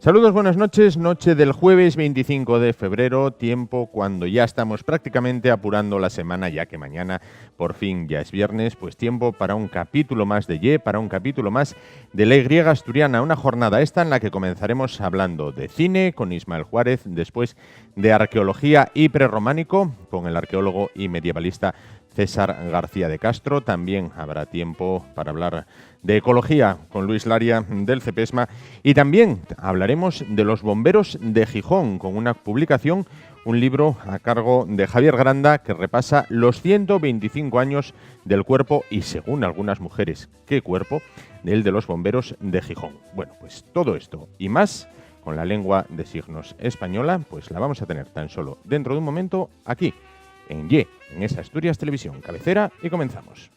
Saludos, buenas noches. Noche del jueves 25 de febrero, tiempo cuando ya estamos prácticamente apurando la semana, ya que mañana por fin ya es viernes, pues tiempo para un capítulo más de Y, para un capítulo más de La Y Asturiana, una jornada esta en la que comenzaremos hablando de cine con Ismael Juárez, después de arqueología y prerrománico con el arqueólogo y medievalista César García de Castro. También habrá tiempo para hablar de ecología con Luis Laria del CEPESMA y también hablaremos de los bomberos de Gijón con una publicación, un libro a cargo de Javier Granda que repasa los 125 años del cuerpo y, según algunas mujeres, ¿qué cuerpo?, del de los bomberos de Gijón. Bueno, pues todo esto y más con la lengua de signos española, pues la vamos a tener tan solo dentro de un momento aquí en Y, en esa Asturias Televisión cabecera, y comenzamos.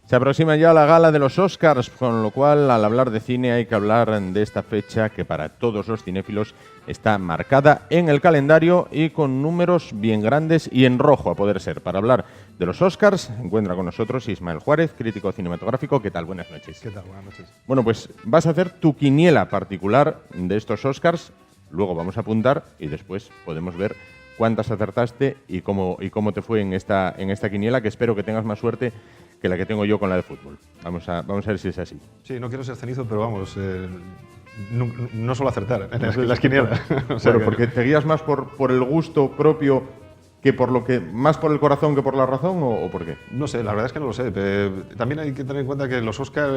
Se aproxima ya la gala de los Oscars, con lo cual al hablar de cine hay que hablar de esta fecha que para todos los cinéfilos está marcada en el calendario y con números bien grandes y en rojo a poder ser. Para hablar de los Oscars encuentra con nosotros Ismael Juárez, crítico cinematográfico. ¿Qué tal? Buenas noches. ¿Qué tal? Buenas noches. Bueno, pues vas a hacer tu quiniela particular de estos Oscars, luego vamos a apuntar y después podemos ver cuántas acertaste y cómo te fue en esta quiniela, que espero que tengas más suerte que la que tengo yo con la de fútbol. Vamos a ver si es así. Sí, no quiero ser cenizo, pero vamos, no suelo acertar en las quinielas. O sea, bueno, porque te guías más por el gusto propio que por lo que, más por el corazón que por la razón, o por qué. No sé, la verdad es que no lo sé. También hay que tener en cuenta que los Oscar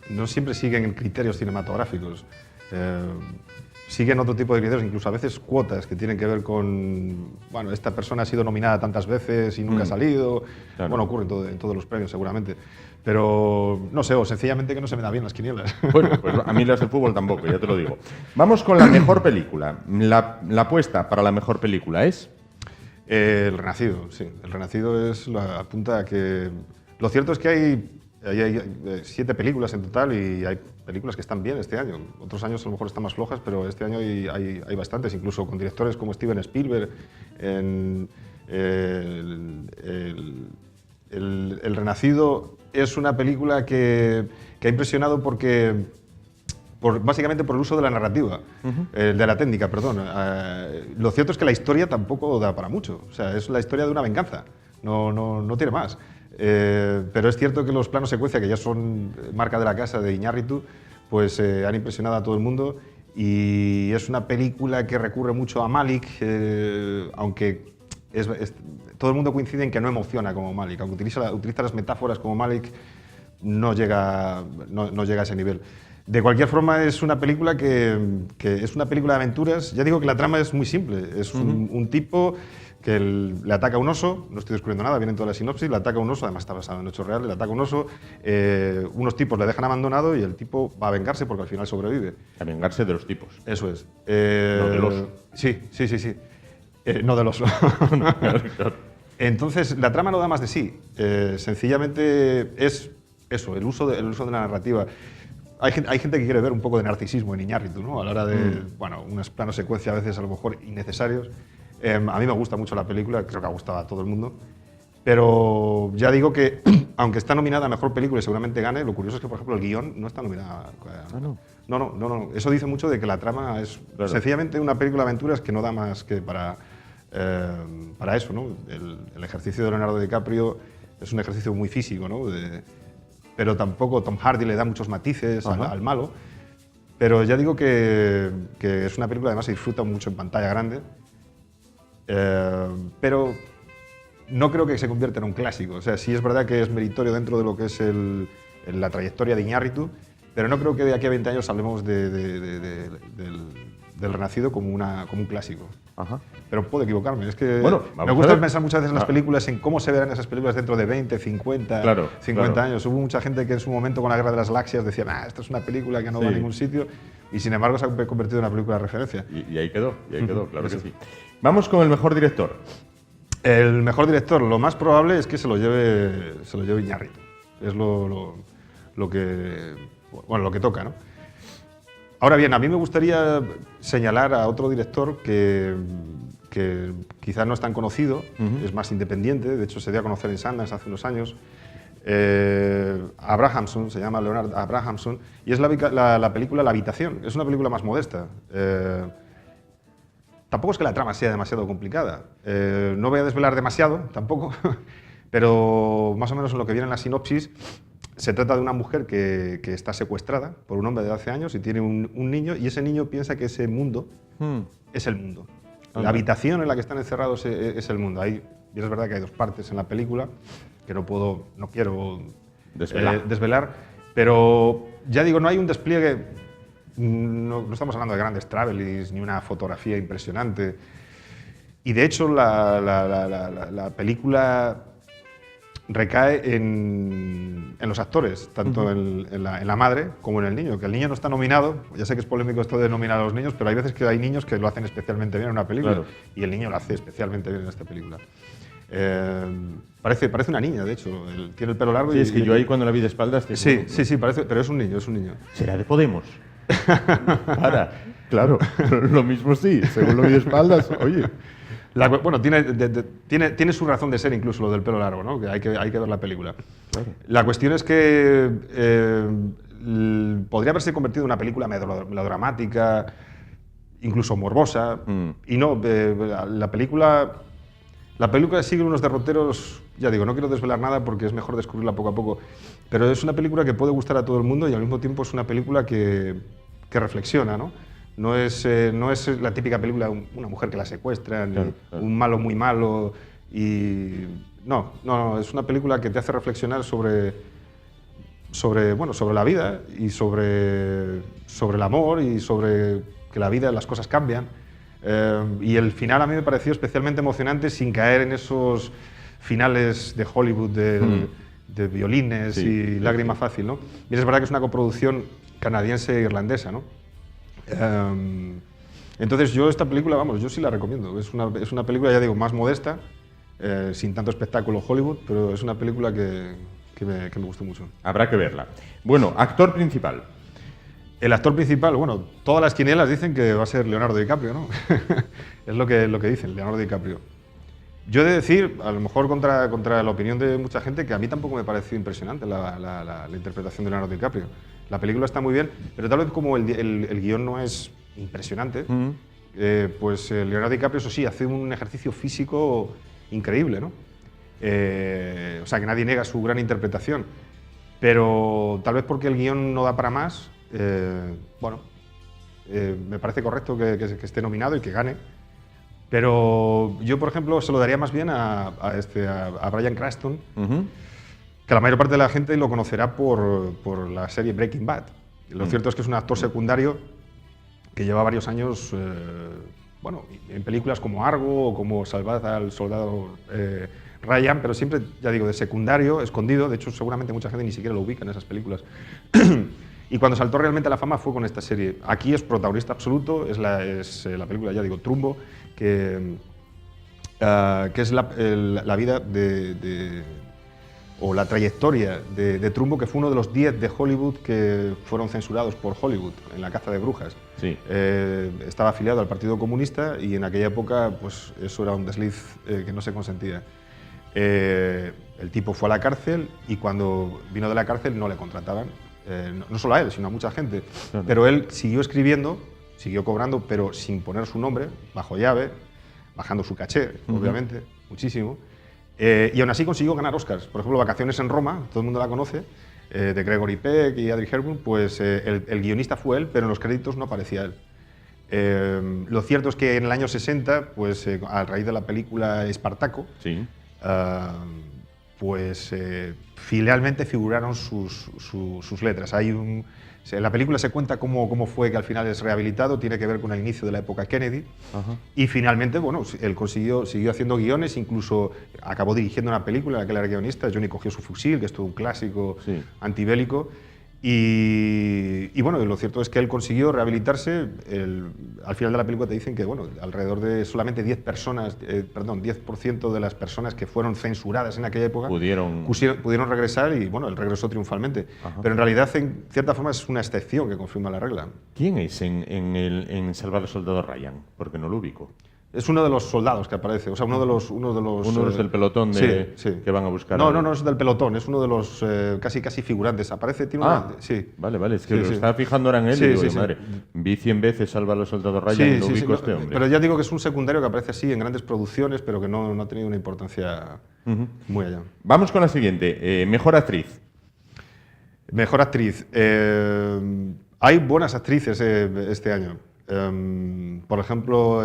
no siempre siguen criterios cinematográficos. Siguen otro tipo de criterios, incluso a veces cuotas que tienen que ver con, bueno, esta persona ha sido nominada tantas veces y nunca ha salido. Claro. Bueno, ocurre en todos los premios seguramente. Pero no sé, o sencillamente que no se me da bien las quinielas. Bueno, pues a mí las del fútbol tampoco, ya te lo digo. Vamos con la mejor película. La apuesta para la mejor película es... El Renacido, sí. El Renacido es la apunta a que... Lo cierto es que hay 7 películas en total y hay películas que están bien este año. Otros años a lo mejor están más flojas, pero este año hay bastantes, incluso con directores como Steven Spielberg. El Renacido es una película que ha impresionado básicamente por el uso de la narrativa, de la técnica, perdón. Lo cierto es que la historia tampoco da para mucho. O sea, es la historia de una venganza, no tiene más. Pero es cierto que los planos secuencia, que ya son marca de la casa de Iñárritu, pues han impresionado a todo el mundo, y es una película que recurre mucho a Malick, aunque todo el mundo coincide en que no emociona como Malick. Aunque utiliza las metáforas como Malick, no llega a ese nivel. De cualquier forma, es una película que es una película de aventuras. Ya digo que la trama es muy simple. Es un tipo que le ataca a un oso, no estoy descubriendo nada, viene en toda la sinopsis, le ataca a un oso, además está basado en hechos reales, le ataca a un oso, unos tipos le dejan abandonado y el tipo va a vengarse porque al final sobrevive. A vengarse de los tipos. Eso es. No del oso. Sí. No del oso. Claro. Entonces, la trama no da más de sí. Sencillamente es eso, el uso de la narrativa. Hay gente que quiere ver un poco de narcisismo en Iñárritu, ¿no? A la hora de, bueno, unos planos secuencia a veces a lo mejor innecesarios. A mí me gusta mucho la película, creo que ha gustado a todo el mundo, pero ya digo que, aunque está nominada a Mejor Película y seguramente gane, lo curioso es que, por ejemplo, el guión no está nominada. No. Eso dice mucho de que la trama es sencillamente una película de aventuras que no da más que para eso, ¿no? El ejercicio de Leonardo DiCaprio es un ejercicio muy físico, ¿no? Pero tampoco Tom Hardy le da muchos matices al malo, pero ya digo que es una película, además se disfruta mucho en pantalla grande. Pero no creo que se convierta en un clásico. O sea, sí es verdad que es meritorio dentro de lo que es la trayectoria de Iñárritu, pero no creo que de aquí a 20 años hablemos del del Renacido como un clásico. Ajá. Pero puedo equivocarme. Es que Bueno, me vamos a gusta ver. pensar muchas veces en las películas, en cómo se verán esas películas dentro de 20, 50, Claro, 50 claro. años. Hubo mucha gente que en su momento con la Guerra de las Galaxias decía, esto es una película que no va a Sí. ningún sitio, y sin embargo se ha convertido en una película de referencia. Y ahí quedó, claro que Eso. sí. Vamos con el mejor director. El mejor director, lo más probable es que se lo lleve Iñárritu. Es lo que toca, ¿no? Ahora bien, a mí me gustaría señalar a otro director que quizás no es tan conocido, es más independiente, de hecho se dio a conocer en Sundance hace unos años. Abrahamson, se llama Leonard Abrahamson, y es la película La habitación. Es una película más modesta. Tampoco es que la trama sea demasiado complicada. No voy a desvelar demasiado, tampoco, pero más o menos en lo que viene en la sinopsis, se trata de una mujer que está secuestrada por un hombre de 12 años y tiene un niño, y ese niño piensa que ese mundo es el mundo. La habitación en la que están encerrados es el mundo. Y es verdad que hay dos partes en la película que no quiero desvelar, pero ya digo, no hay un despliegue. No estamos hablando de grandes travelings ni una fotografía impresionante. Y de hecho la película recae en los actores, tanto en la madre como en el niño, que el niño no está nominado. Ya sé que es polémico esto de nominar a los niños, pero hay veces que hay niños que lo hacen especialmente bien en una película, Claro. y el niño lo hace especialmente bien en esta película. Parece una niña, de hecho. Tiene el pelo largo. Sí, y es que yo ahí cuando la vi de espaldas... Sí, parece, pero es un niño. ¿Será de Podemos? Claro, lo mismo sí, según lo vi de espaldas, oye... Bueno, tiene su razón de ser incluso lo del pelo largo, ¿no? Que hay que ver la película. Claro. La cuestión es que podría haberse convertido en una película melodramática, incluso morbosa, y no, la película sigue unos derroteros, ya digo, no quiero desvelar nada porque es mejor descubrirla poco a poco, pero es una película que puede gustar a todo el mundo y al mismo tiempo es una película que reflexiona, ¿no? No es la típica película de una mujer que la secuestra, ni Claro. un malo muy malo. No, es una película que te hace reflexionar sobre la vida y sobre el amor y sobre que la vida, las cosas cambian. Y el final a mí me pareció especialmente emocionante sin caer en esos finales de Hollywood de violines y lágrima fácil, ¿no? Y es verdad que es una coproducción canadiense-irlandesa, ¿no? Entonces yo esta película, yo sí la recomiendo. Es una película, ya digo, más modesta, sin tanto espectáculo Hollywood, pero es una película que me gustó mucho. Habrá que verla. Bueno, actor principal. El actor principal, todas las quinielas dicen que va a ser Leonardo DiCaprio, ¿no? Es lo que dicen, Leonardo DiCaprio. Yo he de decir, a lo mejor contra la opinión de mucha gente, que a mí tampoco me pareció impresionante la interpretación de Leonardo DiCaprio. La película está muy bien, pero tal vez como el guión no es impresionante, pues Leonardo DiCaprio, eso sí, hace un ejercicio físico increíble, ¿no? O sea, que nadie niega su gran interpretación, pero tal vez porque el guión no da para más, me parece correcto que esté nominado y que gane. Pero yo, por ejemplo, se lo daría más bien a Bryan Cranston, que la mayor parte de la gente lo conocerá por la serie Breaking Bad. Lo cierto es que es un actor secundario que lleva varios años en películas como Argo o como Salvad al soldado Ryan, pero siempre, ya digo, de secundario, escondido. De hecho, seguramente mucha gente ni siquiera lo ubica en esas películas. Y cuando saltó realmente a la fama fue con esta serie. Aquí es protagonista absoluto, es la película, ya digo, Trumbo, que es la vida o la trayectoria de Trumbo, que fue uno de los 10 de Hollywood que fueron censurados por Hollywood en la caza de brujas. Sí. Estaba afiliado al Partido Comunista y en aquella época pues, eso era un desliz que no se consentía. El tipo fue a la cárcel y cuando vino de la cárcel no le contrataban. No solo a él, sino a mucha gente. Claro. Pero él siguió escribiendo, siguió cobrando, pero sin poner su nombre, bajo llave, bajando su caché, obviamente, muchísimo. Y aún así consiguió ganar Oscars. Por ejemplo, Vacaciones en Roma, todo el mundo la conoce, de Gregory Peck y Audrey Hepburn, pues el guionista fue él, pero en los créditos no aparecía él. Lo cierto es que en el año 60, pues a raíz de la película Espartaco, sí. Pues finalmente figuraron sus letras. Hay En la película se cuenta cómo fue que al final es rehabilitado, tiene que ver con el inicio de la época Kennedy. Ajá. Y finalmente, bueno, él siguió haciendo guiones, incluso acabó dirigiendo una película en la que él era guionista, Johnny cogió su fusil, que es todo un clásico antibélico. Y bueno, lo cierto es que él consiguió rehabilitarse. Al final de la película te dicen que bueno, alrededor de solamente 10% de las personas que fueron censuradas en aquella época pudieron regresar y bueno, él regresó triunfalmente. Ajá. Pero en realidad, en cierta forma, es una excepción que confirma la regla. ¿Quién es en Salvar al Soldado Ryan? Porque no lo ubico. Es uno de los soldados que aparece, o sea, uno de los del pelotón que van a buscar. No es del pelotón, es uno de los casi figurantes. Aparece, tiene Vale, es que lo estaba fijando ahora en él y digo, madre, vi 100 veces Salva a los Soldados Ryan y no ubico a este hombre. Pero ya digo que es un secundario que aparece así en grandes producciones, pero que no ha tenido una importancia muy allá. Vamos con la siguiente, mejor actriz. Mejor actriz. Hay buenas actrices este año. Por ejemplo...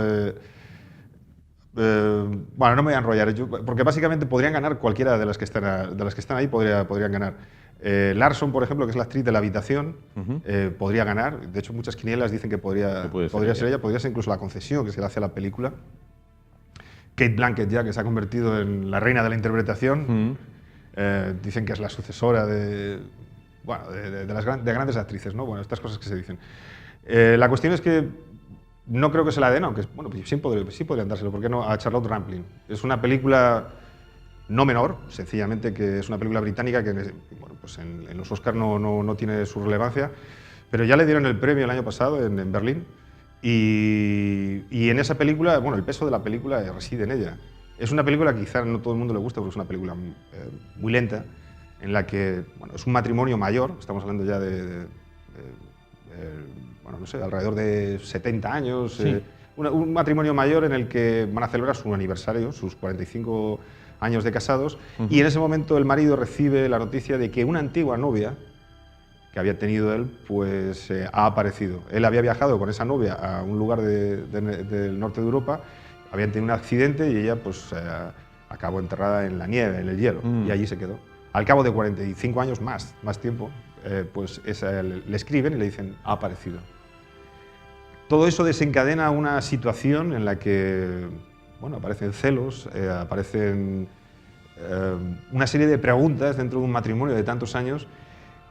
bueno, no me voy a enrollar, porque básicamente podrían ganar cualquiera de las que están ahí, podrían ganar. Larson, por ejemplo, que es la actriz de La Habitación, podría ganar. De hecho, muchas quinielas dicen que podría ser ella, podría ser incluso La Concesión, que se le hace a la película. Kate Blanchett, ya que se ha convertido en la reina de la interpretación, dicen que es la sucesora de grandes actrices, ¿no? Bueno, estas cosas que se dicen. La cuestión es que no creo que se la den, aunque bueno, sí podrían dárselo, ¿por qué no? A Charlotte Rampling. Es una película no menor, sencillamente que es una película británica que bueno, pues en los Oscars no tiene su relevancia, pero ya le dieron el premio el año pasado en Berlín y en esa película, bueno, el peso de la película reside en ella. Es una película que quizás no todo el mundo le gusta porque es una película muy lenta, en la que bueno, es un matrimonio mayor, estamos hablando ya bueno, no sé, alrededor de 70 años, sí. Un matrimonio mayor en el que van a celebrar su aniversario, sus 45 años de casados, y en ese momento el marido recibe la noticia de que una antigua novia que había tenido él, pues ha aparecido. Él había viajado con esa novia a un lugar del norte de Europa, habían tenido un accidente y ella pues acabó enterrada en la nieve, en el hielo, y allí se quedó. Al cabo de 45 años, más tiempo, pues le escriben y le dicen, ha aparecido. Todo eso desencadena una situación en la que bueno, aparecen celos, aparecen una serie de preguntas dentro de un matrimonio de tantos años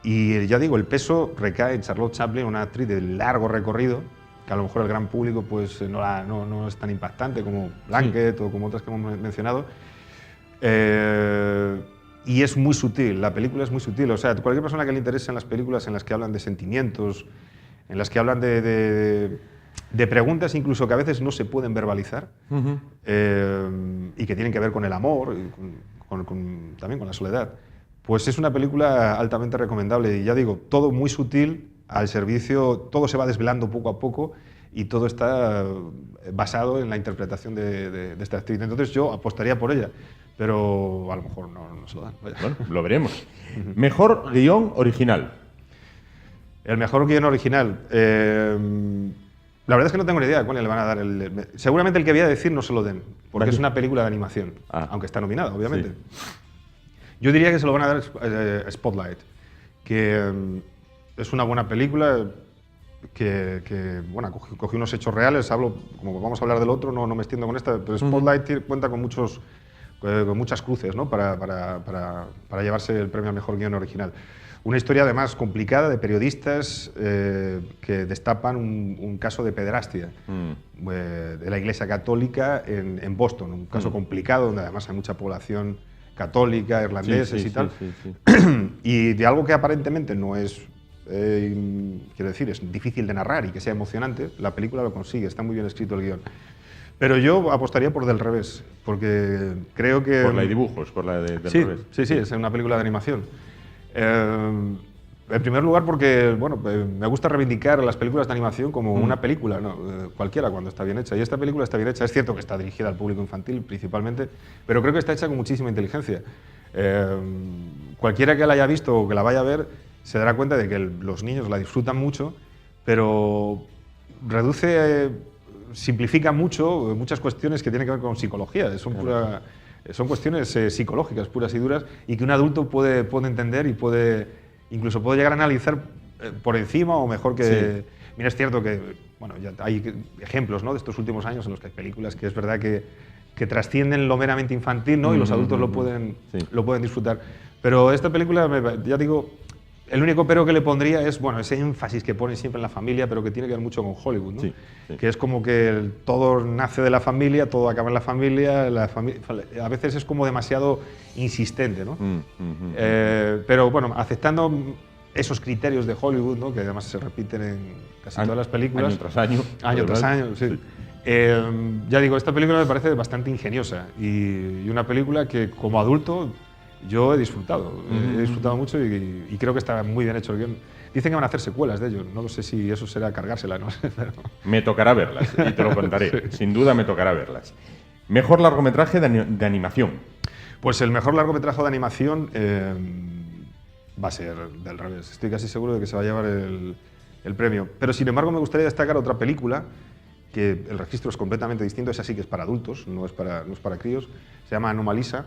y ya digo, el peso recae en Charlotte Chaplin, una actriz de largo recorrido, que a lo mejor el gran público pues, no es tan impactante como Blanchett o como otras que hemos mencionado. Y es muy sutil, la película es muy sutil. O sea, cualquier persona que le interese en las películas en las que hablan de sentimientos, en las que hablan de preguntas incluso que a veces no se pueden verbalizar y que tienen que ver con el amor y también con la soledad, pues es una película altamente recomendable. Y ya digo, todo muy sutil, al servicio, todo se va desvelando poco a poco y todo está basado en la interpretación de esta actriz. Entonces yo apostaría por ella. Pero a lo mejor no se lo dan. Vaya. Bueno, lo veremos. Mejor guión original. El mejor guión original. La verdad es que no tengo ni idea de cuál le van a dar. Seguramente el que voy a decir no se lo den, porque es una película de animación, aunque está nominada, obviamente. Sí. Yo diría que se lo van a dar a Spotlight, que es una buena película que bueno, cogió unos hechos reales. Como vamos a hablar del otro, no me extiendo con esta, pero Spotlight cuenta con muchas cruces, ¿no? para llevarse el premio al mejor guión original. Una historia además complicada de periodistas que destapan un caso de pederastia de la Iglesia Católica en Boston, un caso complicado donde además hay mucha población católica, irlandeses y tal, y de algo que aparentemente no es, quiero decir, es difícil de narrar y que sea emocionante, la película lo consigue, está muy bien escrito el guión. Pero yo apostaría por Del Revés, porque creo que... Por la de dibujos, por la del Revés. Sí, es una película de animación. En primer lugar porque bueno, me gusta reivindicar las películas de animación como una película, ¿no? Cualquiera cuando está bien hecha. Y esta película está bien hecha. Es cierto que está dirigida al público infantil principalmente, pero creo que está hecha con muchísima inteligencia. Cualquiera que la haya visto o que la vaya a ver se dará cuenta de que los niños la disfrutan mucho, pero simplifica mucho muchas cuestiones que tienen que ver con psicología. Son cuestiones psicológicas puras y duras y que un adulto puede entender y incluso puede llegar a analizar por encima o mejor que... Sí. Mira, es cierto que bueno, ya hay ejemplos, ¿no?, de estos últimos años en los que hay películas que es verdad que trascienden lo meramente infantil, ¿no? Y los adultos lo pueden disfrutar. Pero esta película, ya digo, el único pero que le pondría es, bueno, ese énfasis que pone siempre en la familia, pero que tiene que ver mucho con Hollywood, ¿no? Sí, sí. Que es como que todo nace de la familia, todo acaba en la familia, a veces es como demasiado insistente, ¿no? Pero bueno, aceptando esos criterios de Hollywood, ¿no?, que además se repiten en casi todas las películas. Año tras año. Año tras año, sí. Ya digo, esta película me parece bastante ingeniosa y una película que como adulto yo he disfrutado. He disfrutado mucho y creo que está muy bien hecho el guión. Dicen que van a hacer secuelas de ello. No lo sé si eso será cargársela, no sé. Pero... Me tocará verlas y te lo contaré. Sí. Sin duda me tocará verlas. Mejor largometraje de animación. Pues el mejor largometraje de animación va a ser Del revés. Estoy casi seguro de que se va a llevar el premio. Pero sin embargo me gustaría destacar otra película que el registro es completamente distinto. Esa sí que es para adultos, no es para críos. Se llama Anomalisa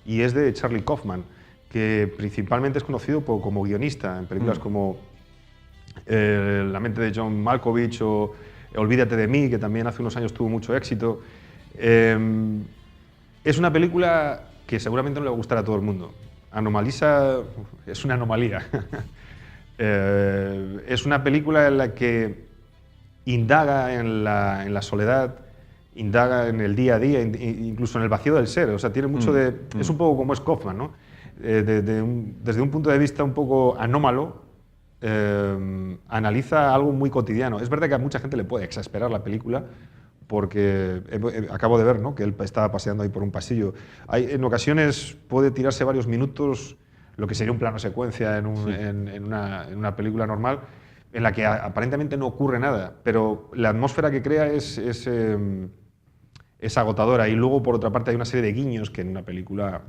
y es de Charlie Kaufman, que principalmente es conocido como guionista en películas como La mente de John Malkovich o Olvídate de mí, que también hace unos años tuvo mucho éxito. Es una película que seguramente no le va a gustar a todo el mundo. Anomalisa es una anomalía. Es una película en la que indaga en la soledad, indaga en el día a día, incluso en el vacío del ser. O sea, tiene mucho de... Es un poco como es Kaufman, ¿no? Desde un punto de vista un poco anómalo, analiza algo muy cotidiano. Es verdad que a mucha gente le puede exasperar la película, porque acabo de ver, ¿no?, que él estaba paseando ahí por un pasillo. En ocasiones puede tirarse varios minutos, lo que sería un plano secuencia en una película normal, en la que aparentemente no ocurre nada, pero la atmósfera que crea es agotadora. Y luego, por otra parte, hay una serie de guiños que en una película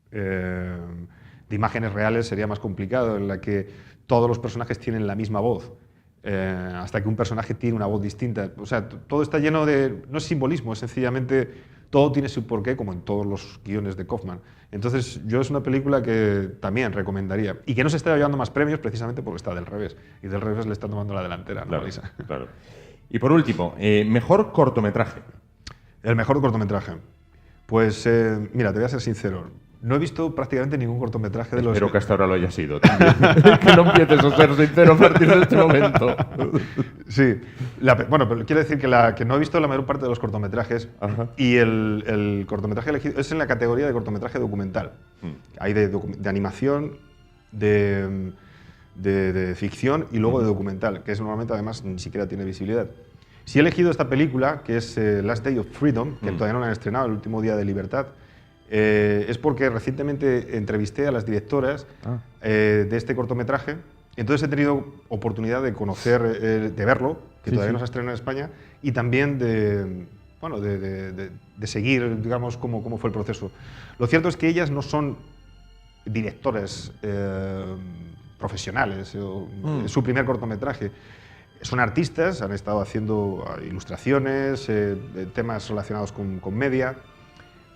de imágenes reales sería más complicado, en la que todos los personajes tienen la misma voz, hasta que un personaje tiene una voz distinta. O sea, todo está lleno de... No es simbolismo, es sencillamente... Todo tiene su porqué, como en todos los guiones de Kaufman. Entonces, yo es una película que también recomendaría. Y que no se está llevando más premios precisamente porque está Del revés. Y Del revés le está tomando la delantera, ¿no, claro, Lisa? Claro. Y por último, mejor cortometraje. El mejor cortometraje. Pues, mira, te voy a ser sincero. No he visto prácticamente ningún cortometraje de los... Espero que hasta ahora lo haya sido también. Que no empieces a ser sincero a partir de este momento. Sí. Bueno, pero quiero decir que no he visto la mayor parte de los cortometrajes. Ajá. Y el cortometraje elegido es en la categoría de cortometraje documental. Hay de animación, de ficción y luego de documental, que es normalmente además ni siquiera tiene visibilidad. Si he elegido esta película, que es Last Day of Freedom, que todavía no la han estrenado, El último día de libertad, es porque recientemente entrevisté a las directoras de este cortometraje. Entonces he tenido oportunidad de conocer, de verlo, que todavía no se estrena en España, y también de seguir, digamos, cómo fue el proceso. Lo cierto es que ellas no son directores profesionales, es su primer cortometraje. Son artistas, han estado haciendo ilustraciones, temas relacionados con media.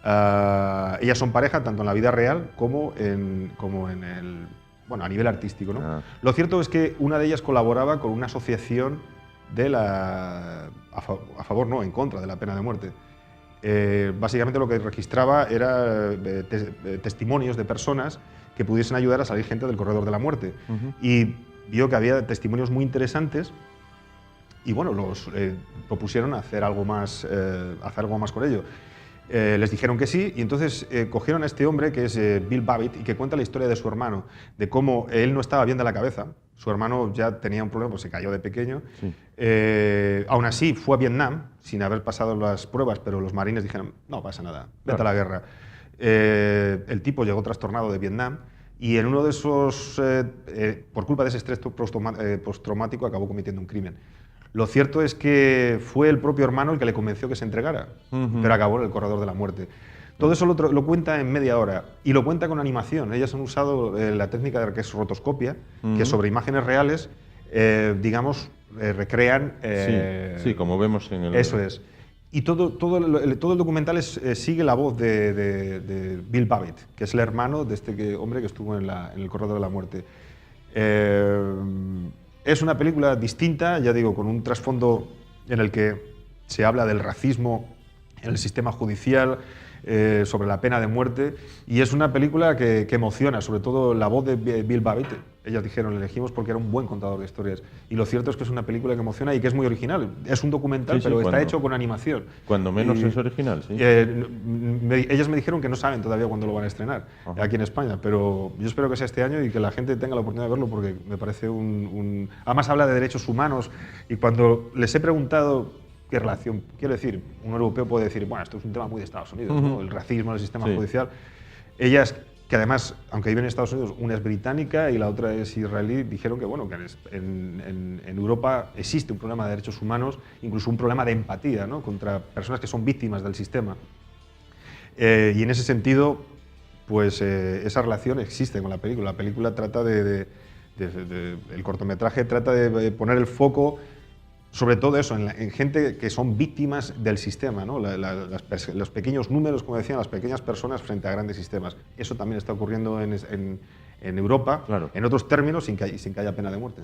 Ellas son pareja tanto en la vida real como en el, bueno, a nivel artístico, ¿no? Lo cierto es que una de ellas colaboraba con una asociación a favor, no, en contra de la pena de muerte. Básicamente lo que registraba era testimonios de personas que pudiesen ayudar a salir gente del corredor de la muerte. Y vio que había testimonios muy interesantes y bueno, los propusieron hacer algo más con ello. Les dijeron que sí y entonces cogieron a este hombre que es Bill Babbitt y que cuenta la historia de su hermano, de cómo él no estaba bien de la cabeza, su hermano ya tenía un problema, pues se cayó de pequeño, aún así fue a Vietnam sin haber pasado las pruebas, pero los marines dijeron, no pasa nada, vete a la guerra. El tipo llegó trastornado de Vietnam y en uno de esos, por culpa de ese estrés postraumático, acabó cometiendo un crimen. Lo cierto es que fue el propio hermano el que le convenció que se entregara, pero acabó en el corredor de la muerte. Todo eso lo cuenta en media hora y lo cuenta con animación. Ellas han usado la técnica de que es rotoscopia, que sobre imágenes reales, digamos, recrean... sí, como vemos en el... Eso es. Y todo el documental sigue la voz de Bill Babbitt, que es el hermano de este hombre que estuvo en el corredor de la muerte. Es una película distinta, ya digo, con un trasfondo en el que se habla del racismo en el sistema judicial, sobre la pena de muerte, y es una película que emociona, sobre todo la voz de Bilbao Baite. Ellas dijeron, le elegimos porque era un buen contador de historias, y lo cierto es que es una película que emociona y que es muy original. Es un documental, sí, pero está hecho con animación. Cuando menos es original, sí. Ellas me dijeron que no saben todavía cuándo lo van a estrenar aquí en España, pero yo espero que sea este año y que la gente tenga la oportunidad de verlo, porque me parece Además habla de derechos humanos, y cuando les he preguntado qué relación, quiero decir, un europeo puede decir, bueno, esto es un tema muy de Estados Unidos, ¿no? El racismo en el sistema judicial. Ellas, que además, aunque viven en Estados Unidos, una es británica y la otra es israelí, dijeron que, bueno, que en Europa existe un problema de derechos humanos, incluso un problema de empatía, ¿no? Contra personas que son víctimas del sistema. Y en ese sentido, pues esa relación existe con la película. La película trata el cortometraje trata de poner el foco sobre todo eso, en gente que son víctimas del sistema, ¿no? Los pequeños números, como decían, las pequeñas personas frente a grandes sistemas. Eso también está ocurriendo en Europa, claro, en otros términos, sin que haya pena de muerte.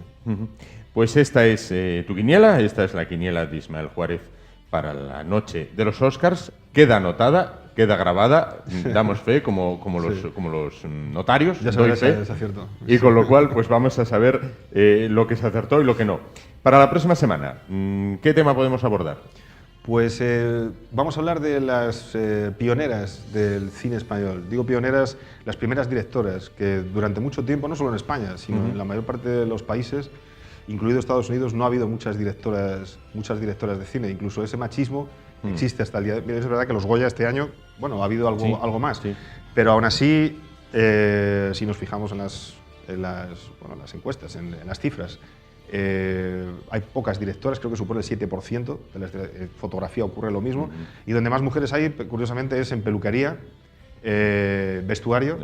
Pues esta es tu quiniela, esta es la quiniela de Ismael Juárez para la noche de los Oscars. Queda anotada, queda grabada, damos fe como los notarios. Ya sabes, es cierto. Y con lo cual, pues vamos a saber lo que se acertó y lo que no. Para la próxima semana, ¿qué tema podemos abordar? Pues vamos a hablar de las pioneras del cine español. Digo pioneras, las primeras directoras, que durante mucho tiempo, no solo en España, sino en la mayor parte de los países, incluido Estados Unidos, no ha habido muchas directoras de cine. Incluso ese machismo existe hasta el día de hoy. Es verdad que los Goya este año, bueno, ha habido algo más, pero aún así, si nos fijamos en las encuestas, en las cifras, hay pocas directoras, creo que supone el 7%, de fotografía ocurre lo mismo, y donde más mujeres hay, curiosamente, es en peluquería, vestuario,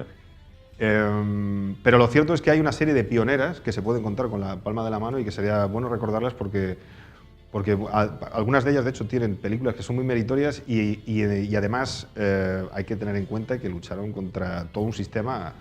pero lo cierto es que hay una serie de pioneras que se pueden contar con la palma de la mano y que sería bueno recordarlas porque algunas de ellas, de hecho, tienen películas que son muy meritorias y además hay que tener en cuenta que lucharon contra todo un sistema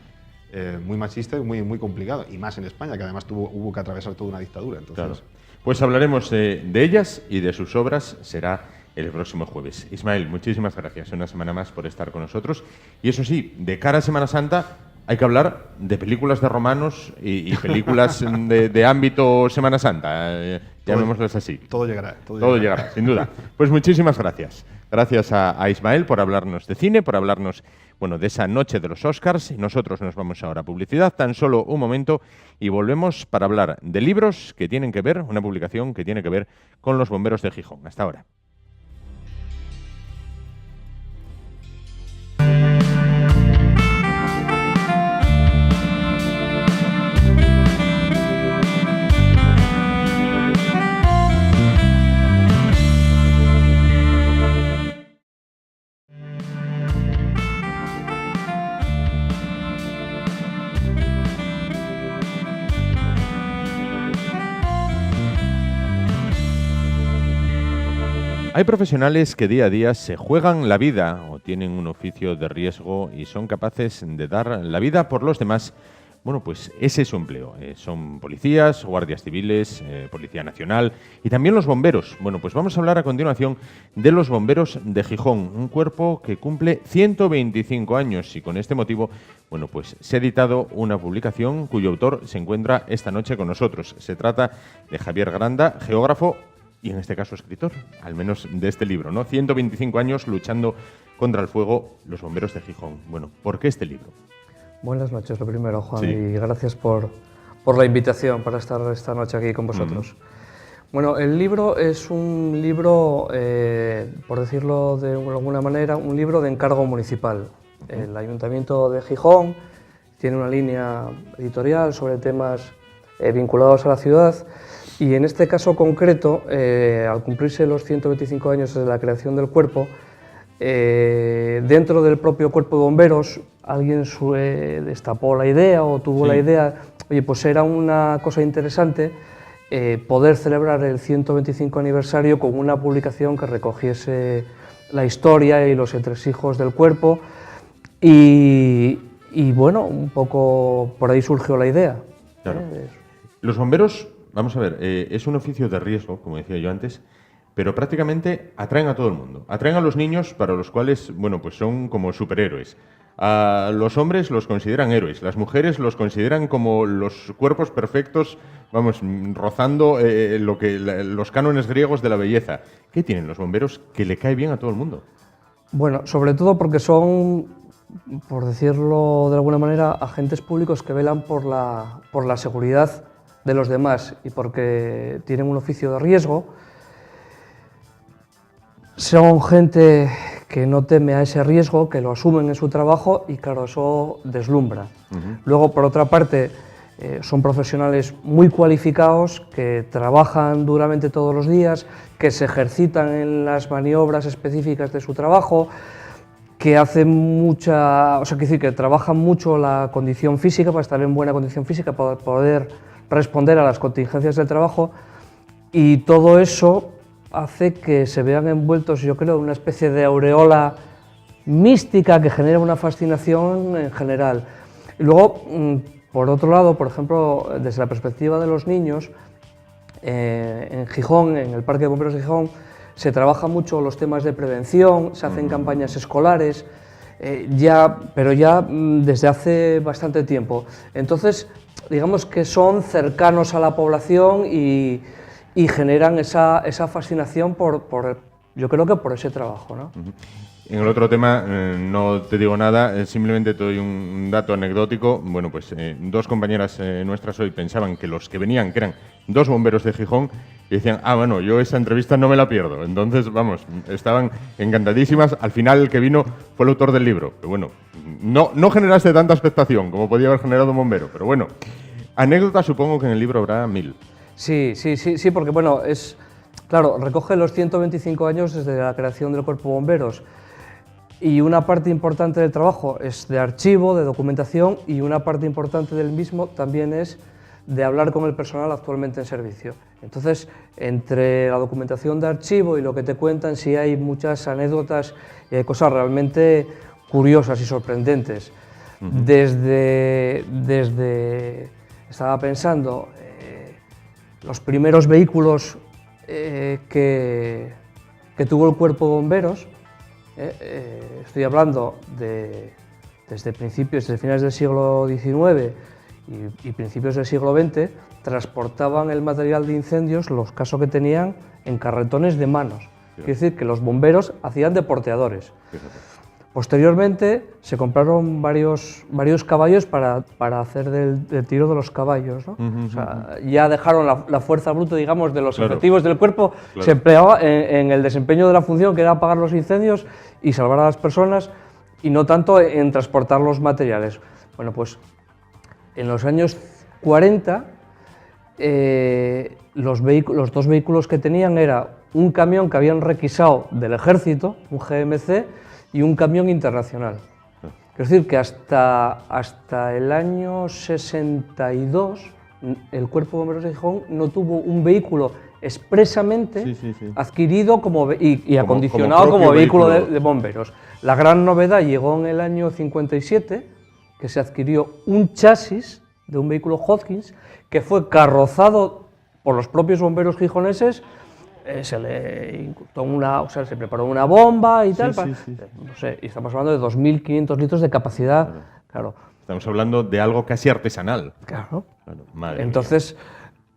muy machista y muy complicado, y más en España, que además hubo que atravesar toda una dictadura. Entonces, claro. Pues hablaremos de ellas y de sus obras, será el próximo jueves. Ismael, muchísimas gracias una semana más por estar con nosotros. Y eso sí, de cara a Semana Santa hay que hablar de películas de romanos y películas de ámbito Semana Santa, llamémoslas así. Todo llegará. Todo llegará, sin duda. Pues muchísimas gracias. Gracias a Ismael por hablarnos de cine, por hablarnos de esa noche de los Oscars. Nosotros nos vamos ahora a publicidad, tan solo un momento, y volvemos para hablar de libros que tienen que ver, una publicación que tiene que ver con los bomberos de Gijón. Hasta ahora. Hay profesionales que día a día se juegan la vida o tienen un oficio de riesgo y son capaces de dar la vida por los demás. Bueno, pues ese es su empleo. Son policías, guardias civiles, Policía Nacional y también los bomberos. Bueno, pues vamos a hablar a continuación de los bomberos de Gijón, un cuerpo que cumple 125 años y con este motivo, bueno, pues se ha editado una publicación cuyo autor se encuentra esta noche con nosotros. Se trata de Javier Granda, geógrafo y en este caso escritor, al menos de este libro, ¿no? 125 años luchando contra el fuego, los bomberos de Gijón. Bueno, ¿por qué este libro? Buenas noches, lo primero, Juan, y gracias por la invitación para estar esta noche aquí con vosotros. Bueno, el libro es un libro, por decirlo de alguna manera, un libro de encargo municipal. El Ayuntamiento de Gijón tiene una línea editorial sobre temas vinculados a la ciudad. Y en este caso concreto, al cumplirse los 125 años desde la creación del cuerpo, dentro del propio cuerpo de bomberos, alguien destapó la idea o tuvo la idea, oye, pues era una cosa interesante poder celebrar el 125 aniversario con una publicación que recogiese la historia y los entresijos del cuerpo. Y bueno, un poco por ahí surgió la idea. Claro. Los bomberos, vamos a ver, es un oficio de riesgo, como decía yo antes, pero prácticamente atraen a todo el mundo. Atraen a los niños, para los cuales, bueno, pues son como superhéroes. A los hombres los consideran héroes, las mujeres los consideran como los cuerpos perfectos, vamos, rozando los cánones griegos de la belleza. ¿Qué tienen los bomberos que le cae bien a todo el mundo? Bueno, sobre todo porque son, por decirlo de alguna manera, agentes públicos que velan por la seguridad de los demás y porque tienen un oficio de riesgo. Son gente que no teme a ese riesgo, que lo asumen en su trabajo y claro, eso deslumbra. Luego, por otra parte, son profesionales muy cualificados, que trabajan duramente todos los días, que se ejercitan en las maniobras específicas de su trabajo, que hacen que trabajan mucho la condición física para estar en buena condición física, para poder responder a las contingencias del trabajo, y todo eso hace que se vean envueltos, yo creo, en una especie de aureola mística que genera una fascinación en general. Y luego, por otro lado, por ejemplo, desde la perspectiva de los niños, en Gijón, en el Parque de Bomberos de Gijón, se trabaja mucho los temas de prevención, se hacen campañas escolares, pero ya desde hace bastante tiempo. Entonces, digamos que son cercanos a la población y generan esa fascinación yo creo que por ese trabajo, ¿no? En el otro tema no te digo nada, simplemente te doy un dato anecdótico. Bueno, pues dos compañeras nuestras hoy pensaban que los que venían, que eran dos bomberos de Gijón, y decían, bueno, yo esa entrevista no me la pierdo. Entonces, vamos, estaban encantadísimas. Al final el que vino fue el autor del libro. Pero bueno, no generaste tanta expectación como podía haber generado un bombero. Pero bueno, anécdotas supongo que en el libro habrá 1000. Sí, porque bueno, claro, recoge los 125 años desde la creación del Cuerpo de Bomberos y una parte importante del trabajo es de archivo, de documentación, y una parte importante del mismo también es de hablar con el personal actualmente en servicio. Entonces, entre la documentación de archivo y lo que te cuentan, sí hay muchas anécdotas y hay cosas realmente curiosas y sorprendentes. Estaba pensando, los primeros vehículos que tuvo el Cuerpo de Bomberos, estoy hablando desde finales del siglo XIX y principios del siglo XX, transportaban el material de incendios, los casos que tenían, en carretones de manos. Quiere decir que los bomberos hacían de porteadores. Posteriormente se compraron varios caballos para hacer del tiro de los caballos, ¿no? O sea, ya dejaron la fuerza bruta, digamos, de los efectivos del cuerpo, se empleaba en el desempeño de la función, que era apagar los incendios y salvar a las personas, y no tanto en transportar los materiales. Bueno, pues en los años 40 los dos vehículos que tenían era un camión que habían requisado del ejército, un GMC, y un camión internacional. Es decir, que hasta el año 62 el Cuerpo de Bomberos de Gijón no tuvo un vehículo expresamente adquirido y acondicionado como vehículo de bomberos. La gran novedad llegó en el año 57, que se adquirió un chasis de un vehículo Hopkins que fue carrozado por los propios bomberos gijoneses. Se le incrustó se preparó una bomba y tal. No sé, y estamos hablando de 2.500 litros de capacidad. Claro. Estamos hablando de algo casi artesanal. Claro. Madre Entonces,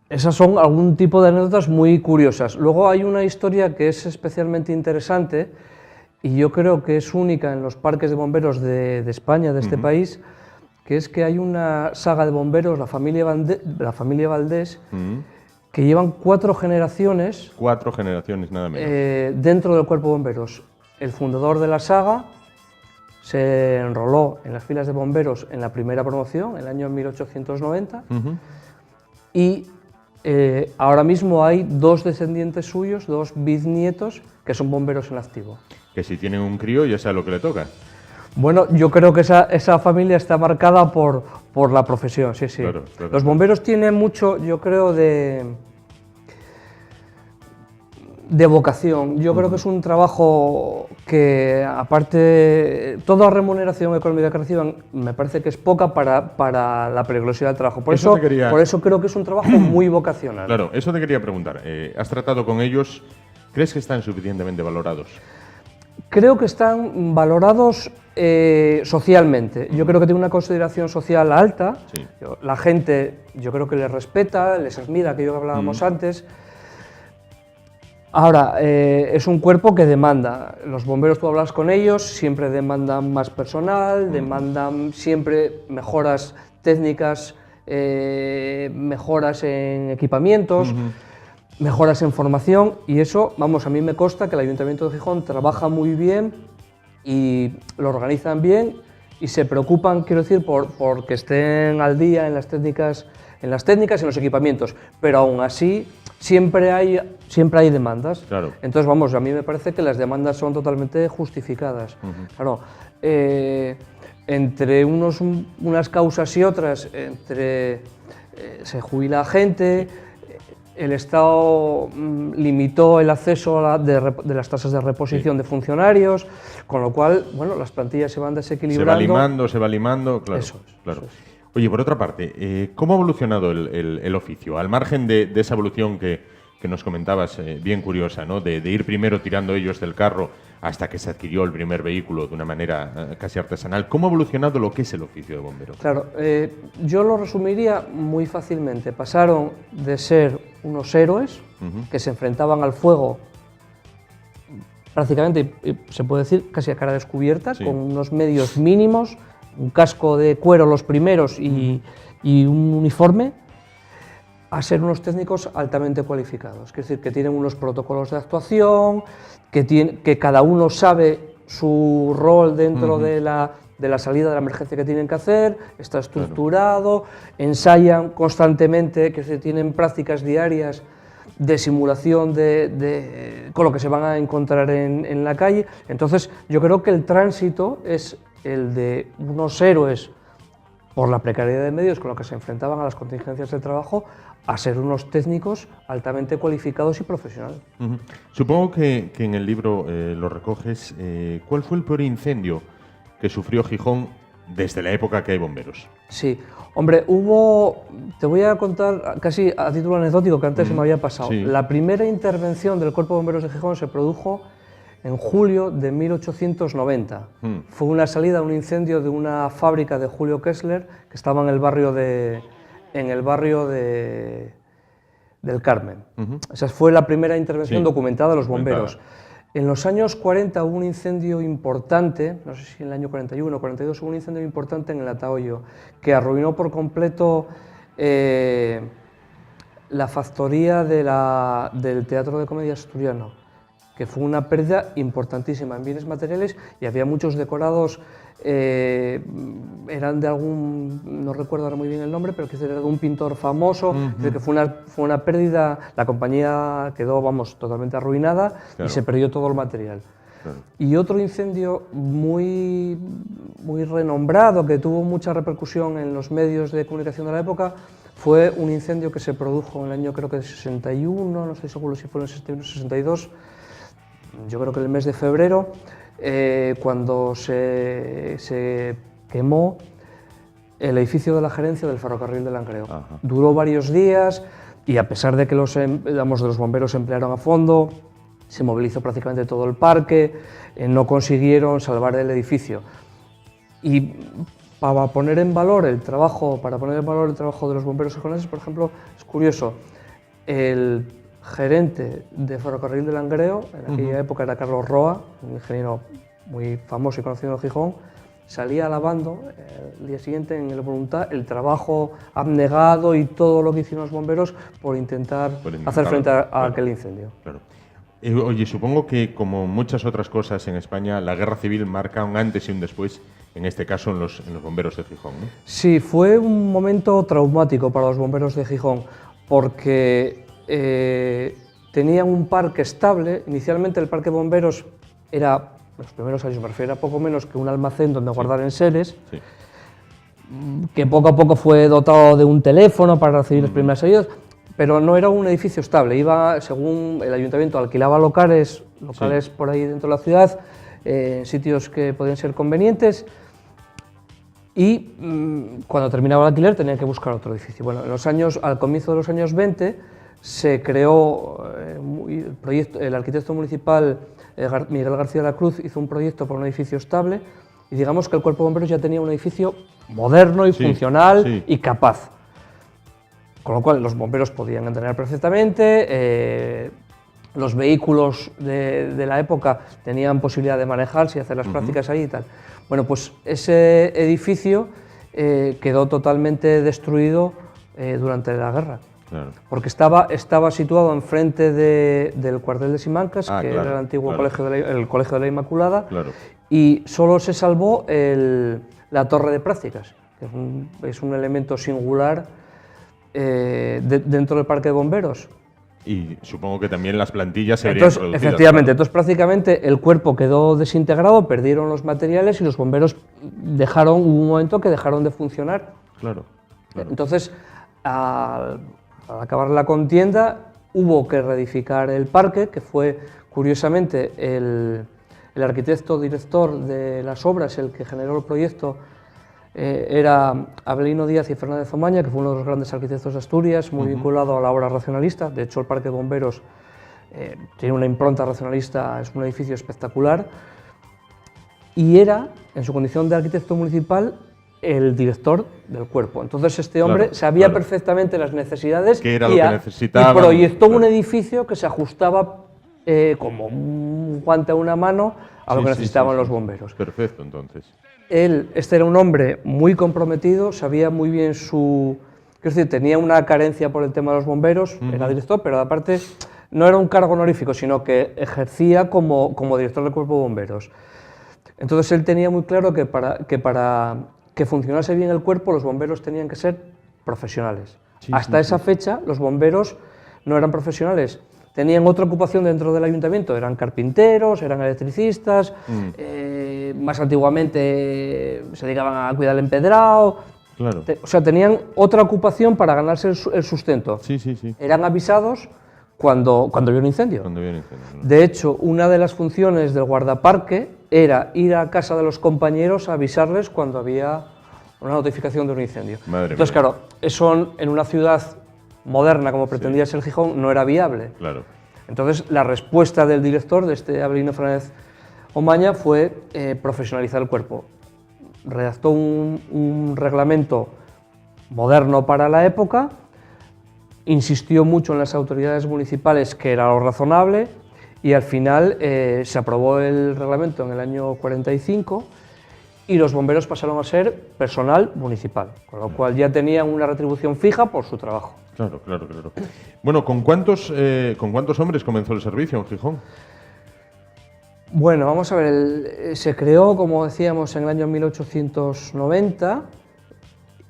esas son algún tipo de anécdotas muy curiosas. Luego hay una historia que es especialmente interesante y yo creo que es única en los parques de bomberos de España, de este país, que es que hay una saga de bomberos, la familia Valdés, que llevan 4 generaciones. 4 generaciones, nada menos. Dentro del Cuerpo de Bomberos. El fundador de la saga se enroló en las filas de bomberos en la primera promoción, en el año 1890, y ahora mismo hay 2 descendientes suyos, 2 bisnietos, que son bomberos en activo. Que si tienen un crío ya sabe lo que le toca. Bueno, yo creo que esa familia está marcada por la profesión, sí. Claro. Los bomberos tienen mucho, yo creo, de vocación. Yo creo que es un trabajo que, aparte, toda remuneración económica que reciban, me parece que es poca para la peligrosidad del trabajo. Por eso creo que es un trabajo muy vocacional. Claro, eso te quería preguntar. ¿Has tratado con ellos? ¿Crees que están suficientemente valorados? Creo que están valorados socialmente. Yo creo que tiene una consideración social alta. Sí. La gente, yo creo que les respeta, les admira, aquello que hablábamos antes. Ahora, es un cuerpo que demanda. Los bomberos, tú hablas con ellos, siempre demandan más personal, demandan siempre mejoras técnicas, mejoras en equipamientos, mejoras en formación, y eso, vamos, a mí me consta que el Ayuntamiento de Gijón trabaja muy bien y lo organizan bien y se preocupan, quiero decir, por que estén al día en las técnicas y en los equipamientos, pero aún así siempre hay demandas. Claro. Entonces, vamos, a mí me parece que las demandas son totalmente justificadas. Claro, entre unas causas y otras, se jubila gente, el Estado limitó el acceso de las tasas de reposición de funcionarios, con lo cual, bueno, las plantillas se van desequilibrando. Se va limando, claro. Eso es, claro. eso es. Oye, por otra parte, ¿cómo ha evolucionado el oficio? Al margen de esa evolución que nos comentabas, bien curiosa, ¿no? De ir primero tirando ellos del carro hasta que se adquirió el primer vehículo de una manera casi artesanal. ¿Cómo ha evolucionado lo que es el oficio de bombero? Claro, yo lo resumiría muy fácilmente. Pasaron de ser unos héroes que se enfrentaban al fuego prácticamente, se puede decir, casi a cara descubierta, con unos medios mínimos, un casco de cuero los primeros y un uniforme, a ser unos técnicos altamente cualificados. Es decir, que tienen unos protocolos de actuación, que cada uno sabe su rol dentro de la salida de la emergencia que tienen que hacer, está estructurado, ensayan constantemente, que se tienen prácticas diarias de simulación con lo que se van a encontrar en la calle. Entonces, yo creo que el tránsito es el de unos héroes por la precariedad de medios con los que se enfrentaban a las contingencias de trabajo, a ser unos técnicos altamente cualificados y profesionales. Supongo que en el libro lo recoges. ¿Cuál fue el peor incendio que sufrió Gijón desde la época que hay bomberos? Sí, hombre, te voy a contar casi a título anecdótico, que antes se me había pasado. Sí. La primera intervención del Cuerpo de Bomberos de Gijón se produjo en julio de 1890. Fue una salida a un incendio de una fábrica de Julio Kessler que estaba en el barrio del Carmen. Esa fue la primera intervención documentada de los bomberos. En los años 40 hubo un incendio importante, no sé si en el año 41 o 42, hubo un incendio importante en el Atahoyo, que arruinó por completo la factoría del Teatro de Comedia Asturiano, que fue una pérdida importantísima en bienes materiales, y había muchos decorados, eran de no recuerdo ahora muy bien el nombre, pero que era de un pintor famoso, que fue una pérdida, la compañía quedó, vamos, totalmente arruinada, y se perdió todo el material. Y otro incendio muy renombrado, que tuvo mucha repercusión en los medios de comunicación de la época, fue un incendio que se produjo en el año, creo que de 61, no estoy seguro si fue en el 61 o 62, yo creo que en el mes de febrero, cuando se quemó el edificio de la gerencia del ferrocarril de Langreo. Duró varios días y, a pesar de que los bomberos se emplearon a fondo, se movilizó prácticamente todo el parque, no consiguieron salvar el edificio. Y para poner en valor el trabajo de los bomberos gijoneses, por ejemplo, es curioso, el gerente de Ferrocarril de Langreo, en aquella época era Carlos Roa, un ingeniero muy famoso y conocido en Gijón, salía alabando el día siguiente en el Voluntad el trabajo abnegado y todo lo que hicieron los bomberos por intentar hacer frente a aquel incendio. Claro. Oye, supongo que, como muchas otras cosas en España, la guerra civil marca un antes y un después, en este caso en los bomberos de Gijón, ¿no? Sí, fue un momento traumático para los bomberos de Gijón, porque tenían un parque estable. Inicialmente el parque de bomberos era, los primeros años me refiero, a poco menos que un almacén donde guardar enseres, que poco a poco fue dotado de un teléfono para recibir las primeras ayudas, pero no era un edificio estable. Iba, según el ayuntamiento, alquilaba locales Sí. por ahí dentro de la ciudad, en sitios que podían ser convenientes, y cuando terminaba el alquiler tenían que buscar otro edificio. Bueno, al comienzo de los años 20 se creó el arquitecto municipal Miguel García de la Cruz hizo un proyecto para un edificio estable, y digamos que el Cuerpo de Bomberos ya tenía un edificio moderno y Sí, funcional sí. y capaz. Con lo cual los bomberos podían entrenar perfectamente, los vehículos de la época tenían posibilidad de manejarse y hacer las prácticas ahí y tal. Bueno, pues ese edificio quedó totalmente destruido durante la guerra. Claro. Porque estaba situado enfrente del cuartel de Simancas, que claro, era el antiguo claro. colegio de la Inmaculada, Claro. y solo se salvó la torre de prácticas, que es un elemento singular dentro del parque de bomberos. Y supongo que también las plantillas se verían Entonces, reducidas. efectivamente, claro. entonces prácticamente el cuerpo quedó desintegrado, perdieron los materiales y los bomberos hubo un momento que dejaron de funcionar. Claro, claro. Entonces, al acabar la contienda, hubo que reedificar el parque, que fue, curiosamente, el arquitecto director de las obras, el que generó el proyecto, era Abelino Díaz y Fernández Omaña, que fue uno de los grandes arquitectos de Asturias, muy vinculado a la obra racionalista. De hecho, el Parque de Bomberos tiene una impronta racionalista, es un edificio espectacular, y era, en su condición de arquitecto municipal, el director del cuerpo. Entonces este hombre Claro, sabía claro. perfectamente las necesidades ¿Qué era lo que y necesitaban? proyectó un Claro. edificio que se ajustaba como un guante a una mano a lo Sí, que sí, necesitaban sí, los sí. bomberos. Perfecto, entonces. Este era un hombre muy comprometido, sabía muy bien quiero decir, tenía una carencia por el tema de los bomberos, era director, pero aparte no era un cargo honorífico, sino que ejercía como director del cuerpo de bomberos. Entonces él tenía muy claro que para que funcionase bien el cuerpo, los bomberos tenían que ser profesionales. Sí, Hasta sí, esa fecha, los bomberos no eran profesionales. Tenían otra ocupación dentro del ayuntamiento, eran carpinteros, eran electricistas, más antiguamente se dedicaban a cuidar el empedrado. Claro. O sea, tenían otra ocupación para ganarse el sustento. Sí, sí, sí. Eran avisados cuando había un incendio. Cuando había un incendio, ¿no? De hecho, una de las funciones del guardaparque era ir a casa de los compañeros a avisarles cuando había una notificación de un incendio. Madre Entonces, mía. claro, eso en una ciudad moderna como pretendía ser Gijón no era viable. Claro. Entonces, la respuesta del director, de este Abelino Fernández Omaña, fue profesionalizar el cuerpo. Redactó un reglamento moderno para la época, insistió mucho en las autoridades municipales que era lo razonable, y al final se aprobó el reglamento en el año 45 y los bomberos pasaron a ser personal municipal, con lo cual ya tenían una retribución fija por su trabajo. Claro, claro, claro. Bueno, ¿con cuántos hombres comenzó el servicio en Gijón? Bueno, vamos a ver, se creó, como decíamos, en el año 1890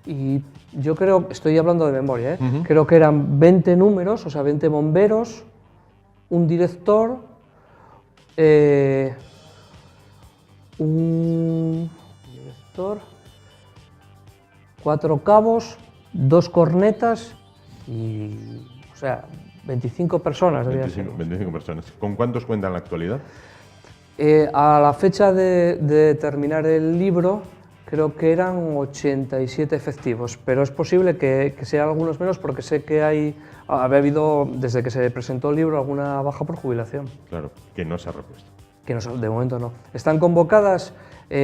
y yo creo, estoy hablando de memoria, creo que eran 20 números, o sea, 20 bomberos, un director, un director, 4 cabos, 2 cornetas y, o sea, 25 personas. 25 personas. ¿Con cuántos cuentan en la actualidad? A la fecha de terminar el libro, creo que eran 87 efectivos, pero es posible que sean algunos menos porque sé que había habido, desde que se presentó el libro, alguna baja por jubilación. Claro, que no se ha repuesto. Que no, de momento no. Están convocadas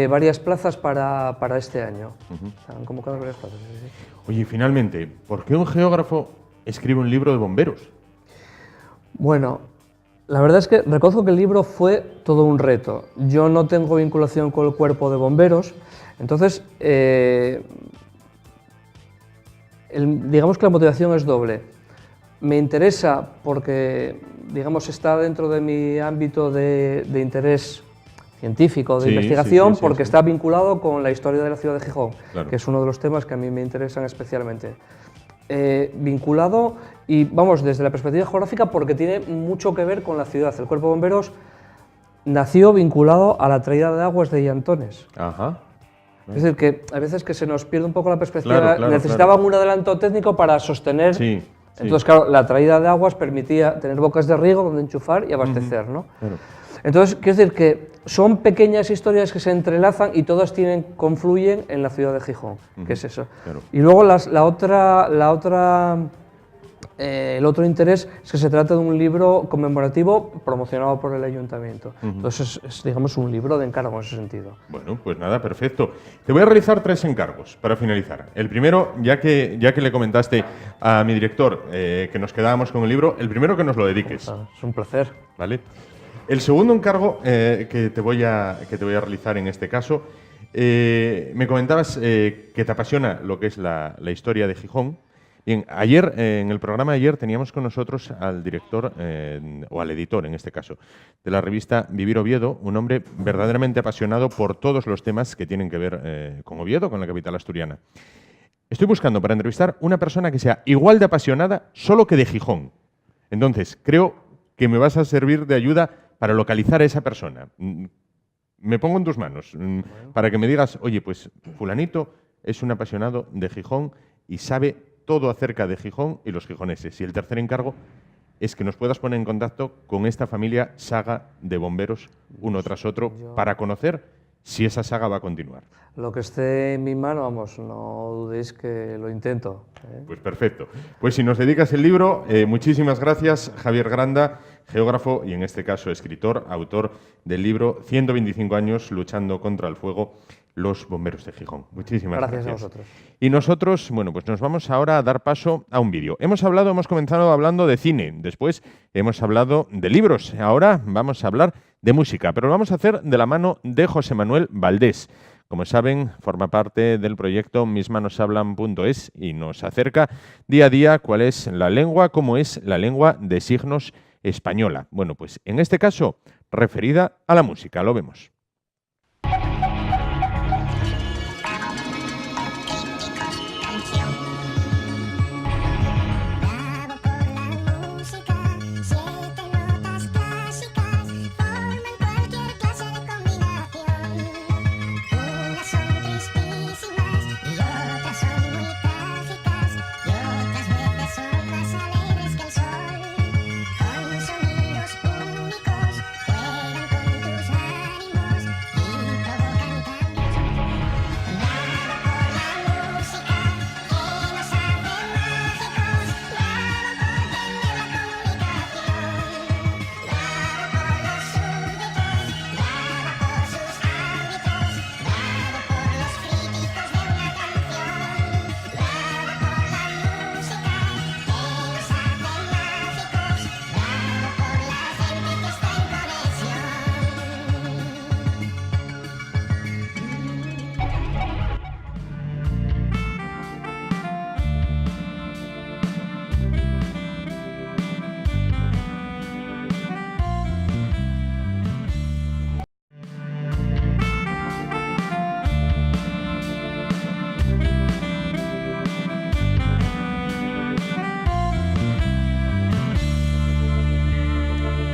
varias plazas para este año. Están convocadas varias plazas. Sí, sí. Oye, y finalmente, ¿por qué un geógrafo escribe un libro de bomberos? Bueno, la verdad es que reconozco que el libro fue todo un reto. Yo no tengo vinculación con el cuerpo de bomberos, entonces digamos que la motivación es doble. Me interesa porque, digamos, está dentro de mi ámbito de interés científico, de Sí, investigación, sí, porque sí. está vinculado con la historia de la ciudad de Gijón, Claro. que es uno de los temas que a mí me interesan especialmente. Vinculado, y vamos, desde la perspectiva geográfica, porque tiene mucho que ver con la ciudad. El Cuerpo de Bomberos nació vinculado a la traída de aguas de Llantones. Ajá. Es decir, que a veces que se nos pierde un poco la perspectiva. Claro, claro, Necesitaban claro. un adelanto técnico para sostener Sí, Entonces, claro, la traída de aguas permitía tener bocas de riego donde enchufar y abastecer, ¿no? Claro. Entonces, quiero decir que son pequeñas historias que se entrelazan y todas confluyen en la ciudad de Gijón, que es eso. Claro. Y luego el otro interés es que se trata de un libro conmemorativo promocionado por el ayuntamiento. Entonces es, digamos, un libro de encargo en ese sentido. Bueno, pues nada, perfecto. Te voy a realizar 3 encargos para finalizar. El primero, ya que le comentaste a mi director que nos quedábamos con el libro, el primero que nos lo dediques. Es un placer. ¿Vale? El segundo encargo que te voy a realizar en este caso, me comentabas que te apasiona lo que es la historia de Gijón. Bien, ayer, en el programa de ayer, teníamos con nosotros al director, o al editor en este caso, de la revista Vivir Oviedo, un hombre verdaderamente apasionado por todos los temas que tienen que ver con Oviedo, con la capital asturiana. Estoy buscando para entrevistar una persona que sea igual de apasionada, solo que de Gijón. Entonces, creo que me vas a servir de ayuda para localizar a esa persona. Me pongo en tus manos para que me digas, oye, pues fulanito es un apasionado de Gijón y sabe todo acerca de Gijón y los gijoneses. Y el tercer encargo es que nos puedas poner en contacto con esta familia saga de bomberos, uno tras otro, para conocer si esa saga va a continuar. Lo que esté en mi mano, vamos, no dudéis que lo intento. Pues perfecto. Pues si nos dedicas el libro, muchísimas gracias, Javier Granda, geógrafo y en este caso escritor, autor del libro 125 años luchando contra el fuego, los bomberos de Gijón. Muchísimas gracias. Gracias a vosotros. Y nosotros, bueno, pues nos vamos ahora a dar paso a un vídeo. Hemos comenzado hablando de cine, después hemos hablado de libros, ahora vamos a hablar de música, pero lo vamos a hacer de la mano de José Manuel Valdés. Como saben, forma parte del proyecto mismanoshablan.es y nos acerca día a día cuál es la lengua, cómo es la lengua de signos española. Bueno, pues en este caso, referida a la música, lo vemos.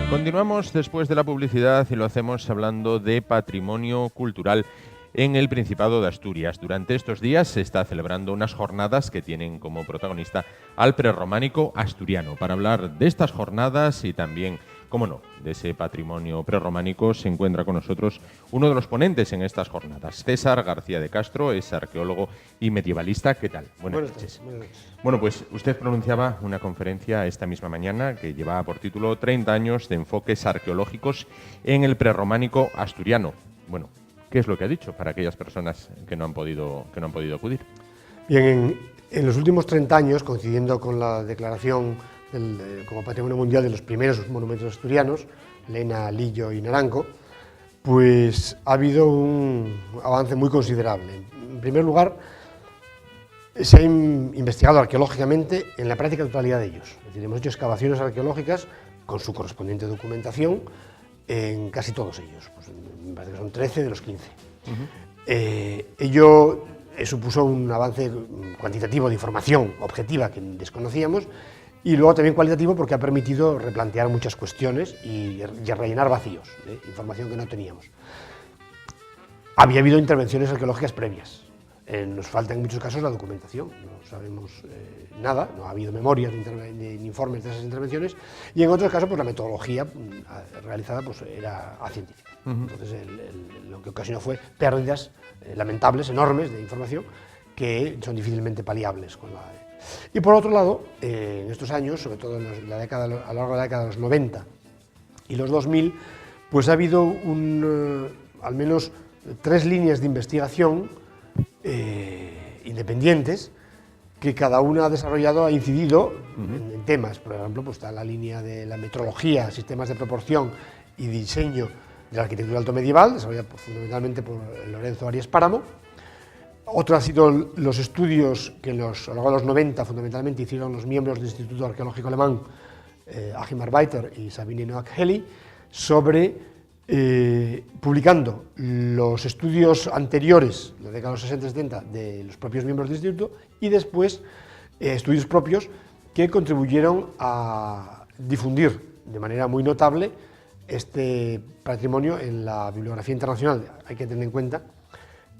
Continuamos después de la publicidad y lo hacemos hablando de patrimonio cultural en el Principado de Asturias. Durante estos días se está celebrando unas jornadas que tienen como protagonista al prerrománico asturiano. Para hablar de estas jornadas y también, cómo no, de ese patrimonio prerrománico, se encuentra con nosotros uno de los ponentes en estas jornadas. César García de Castro es arqueólogo y medievalista. ¿Qué tal? Buenas noches. Bueno, pues usted pronunciaba una conferencia esta misma mañana que llevaba por título 30 años de enfoques arqueológicos en el prerrománico asturiano. Bueno, ¿qué es lo que ha dicho para aquellas personas que no han podido acudir? Bien, en los últimos 30 años, coincidiendo con la declaración como Patrimonio Mundial de los primeros monumentos asturianos, Lena, Lillo y Naranco, pues ha habido un avance muy considerable. En primer lugar, se ha investigado arqueológicamente en la práctica totalidad de ellos. Es decir, hemos hecho excavaciones arqueológicas con su correspondiente documentación en casi todos ellos. Pues me parece que son 13 de los 15. Ello supuso un avance cuantitativo de información objetiva que desconocíamos y luego también cualitativo porque ha permitido replantear muchas cuestiones y rellenar vacíos de información que no teníamos. Había habido intervenciones arqueológicas previas. Nos falta en muchos casos la documentación, no sabemos nada, no ha habido memorias ni informes de esas intervenciones, y en otros casos pues, la metodología realizada pues, era científica. Entonces lo que ocasionó fue pérdidas lamentables, enormes de información que son difícilmente paliables con la... Y por otro lado, en estos años, sobre todo a lo largo de la década de los 90 y los 2000, pues ha habido al menos 3 líneas de investigación independientes que cada una ha incidido en temas. Por ejemplo, pues está la línea de la metrología, sistemas de proporción y diseño de la arquitectura altomedieval, desarrollada fundamentalmente por Lorenzo Arias Páramo. Otro ha sido los estudios que a lo largo de los 90 fundamentalmente hicieron los miembros del Instituto Arqueológico Alemán, Achim Arbeiter y Sabine Noack-Heli, sobre publicando los estudios anteriores, la década de los 60 y 70, de los propios miembros del instituto, y después estudios propios que contribuyeron a difundir de manera muy notable este patrimonio en la bibliografía internacional. Hay que tener en cuenta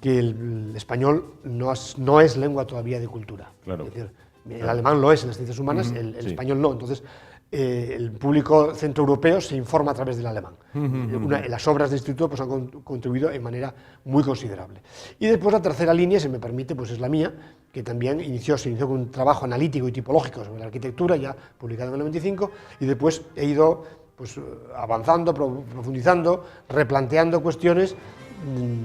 que el español no es lengua todavía de cultura. Claro. Es decir, el alemán lo es en las ciencias humanas, el español no. Entonces, el público centroeuropeo se informa a través del alemán. Las obras del instituto pues, han contribuido en manera muy considerable. Y después la tercera línea, si me permite, pues es la mía, que también se inició con un trabajo analítico y tipológico sobre la arquitectura, ya publicado en el 95, y después he ido pues, avanzando, profundizando, replanteando cuestiones,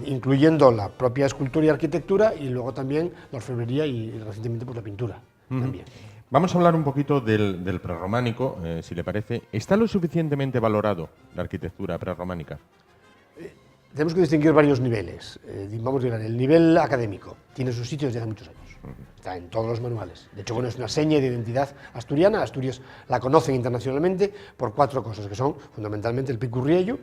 incluyendo la propia escultura y arquitectura, y luego también la orfebrería y recientemente pues, la pintura también. Vamos a hablar un poquito del prerrománico, si le parece. ¿Está lo suficientemente valorado la arquitectura prerrománica? Tenemos que distinguir varios niveles. Vamos a decir, el nivel académico tiene sus sitios desde hace muchos años. Está en todos los manuales. De hecho, bueno, es una seña de identidad asturiana. Asturias la conocen internacionalmente por 4 cosas, que son fundamentalmente el picurriello,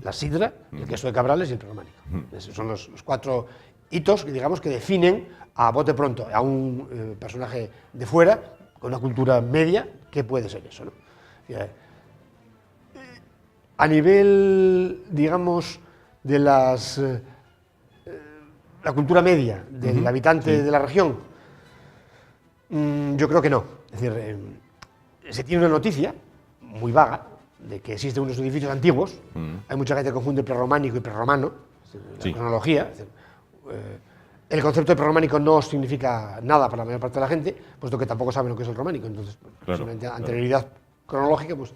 la sidra, el queso de cabrales y el prerrománico. Esos son los 4 hitos, digamos, que definen a bote pronto a un personaje de fuera, con una cultura media, ¿qué puede ser eso? ¿No? A nivel, digamos, de la cultura media del habitante de la región, yo creo que no. Es decir, se tiene una noticia muy vaga de que existen unos edificios antiguos. Hay mucha gente que confunde prerrománico y prerromano, la cronología. Es decir, el concepto de prerrománico no significa nada para la mayor parte de la gente, puesto que tampoco saben lo que es el románico. Entonces, solamente anterioridad cronológica. Pues.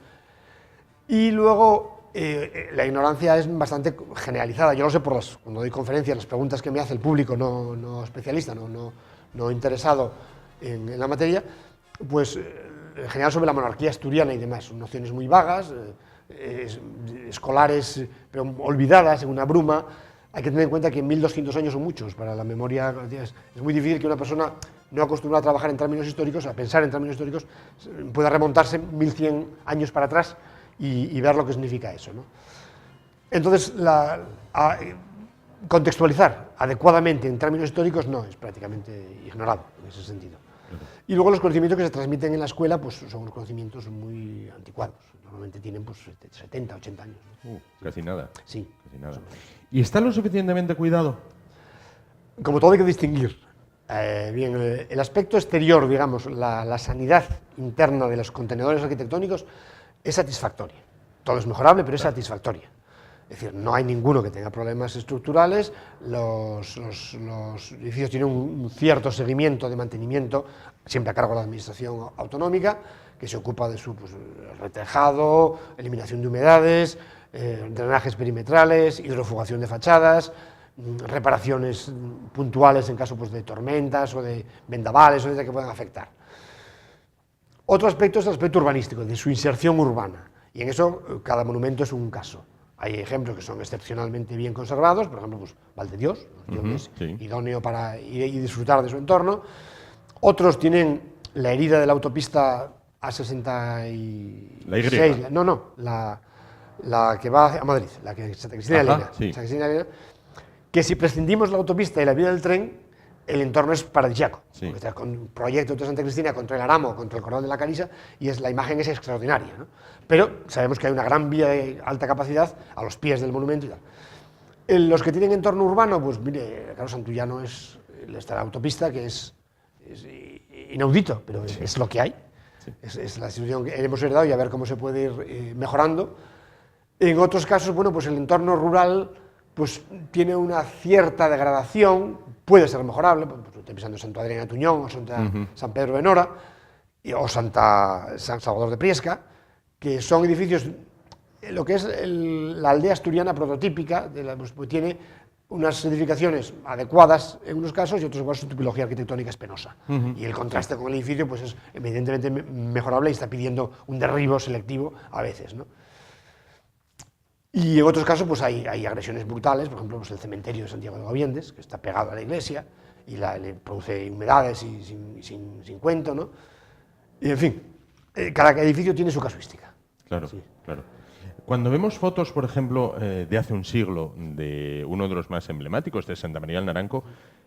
Y luego, la ignorancia es bastante generalizada. Yo lo sé cuando doy conferencias, las preguntas que me hace el público no especialista, no interesado en la materia, pues en general sobre la monarquía asturiana y demás. Son nociones muy vagas, escolares, pero olvidadas en una bruma. Hay que tener en cuenta que 1200 años son muchos para la memoria. Es muy difícil que una persona no acostumbrada a trabajar en términos históricos, a pensar en términos históricos, pueda remontarse 1100 años para atrás y ver lo que significa eso, ¿no? Entonces, contextualizar adecuadamente en términos históricos no, es prácticamente ignorado en ese sentido. Y luego los conocimientos que se transmiten en la escuela pues, son unos conocimientos muy anticuados. Normalmente tienen pues, 70, 80 años. ¿No? Casi nada. Sí. Casi nada. ¿Y está lo suficientemente cuidado? Como todo hay que distinguir. Bien, el aspecto exterior, digamos, la sanidad interna de los contenedores arquitectónicos es satisfactoria. Todo es mejorable, pero es satisfactoria. Es decir, no hay ninguno que tenga problemas estructurales, los edificios tienen un cierto seguimiento de mantenimiento, siempre a cargo de la administración autonómica, que se ocupa de su retejado, eliminación de humedades, drenajes perimetrales, hidrofugación de fachadas, reparaciones puntuales en caso pues, de tormentas o de vendavales o de que puedan afectar. Otro aspecto es el aspecto urbanístico, de su inserción urbana, y en eso cada monumento es un caso. Hay ejemplos que son excepcionalmente bien conservados, por ejemplo, pues, Valdedios, donde es idóneo para ir y disfrutar de su entorno. Otros tienen la herida de la autopista A66. La Y. La que va a Madrid, la que Santa Cristina de Elena, que si prescindimos la autopista y la vía del tren, el entorno es paradisíaco. Sí. Porque está con un proyecto de Santa Cristina contra el Aramo, contra el Cordón de la Calisa, y la imagen es extraordinaria, ¿no? Pero sabemos que hay una gran vía de alta capacidad a los pies del monumento y tal. Los que tienen entorno urbano, pues mire, claro, Santullano es está la autopista, que es inaudito, pero es lo que hay. Sí. Es la situación que hemos heredado y a ver cómo se puede ir mejorando. En otros casos, bueno, pues el entorno rural pues tiene una cierta degradación, puede ser mejorable, pues estoy pensando en Santo Adrián de Tuñón, o San Pedro de Nora, o San Salvador de Priesca, que son edificios, lo que es la aldea asturiana prototípica, pues tiene unas edificaciones adecuadas en unos casos y otros su tipología arquitectónica es penosa. Y el contraste con el edificio pues es evidentemente mejorable y está pidiendo un derribo selectivo a veces, ¿no? Y en otros casos pues hay agresiones brutales, por ejemplo pues el cementerio de Santiago de Gobiendes, que está pegado a la iglesia y le produce humedades y sin cuento, ¿no? Y en fin, cada edificio tiene su casuística. Claro, sí. Claro. Cuando vemos fotos, por ejemplo, de hace un siglo, de uno de los más emblemáticos, de Santa María del Naranco,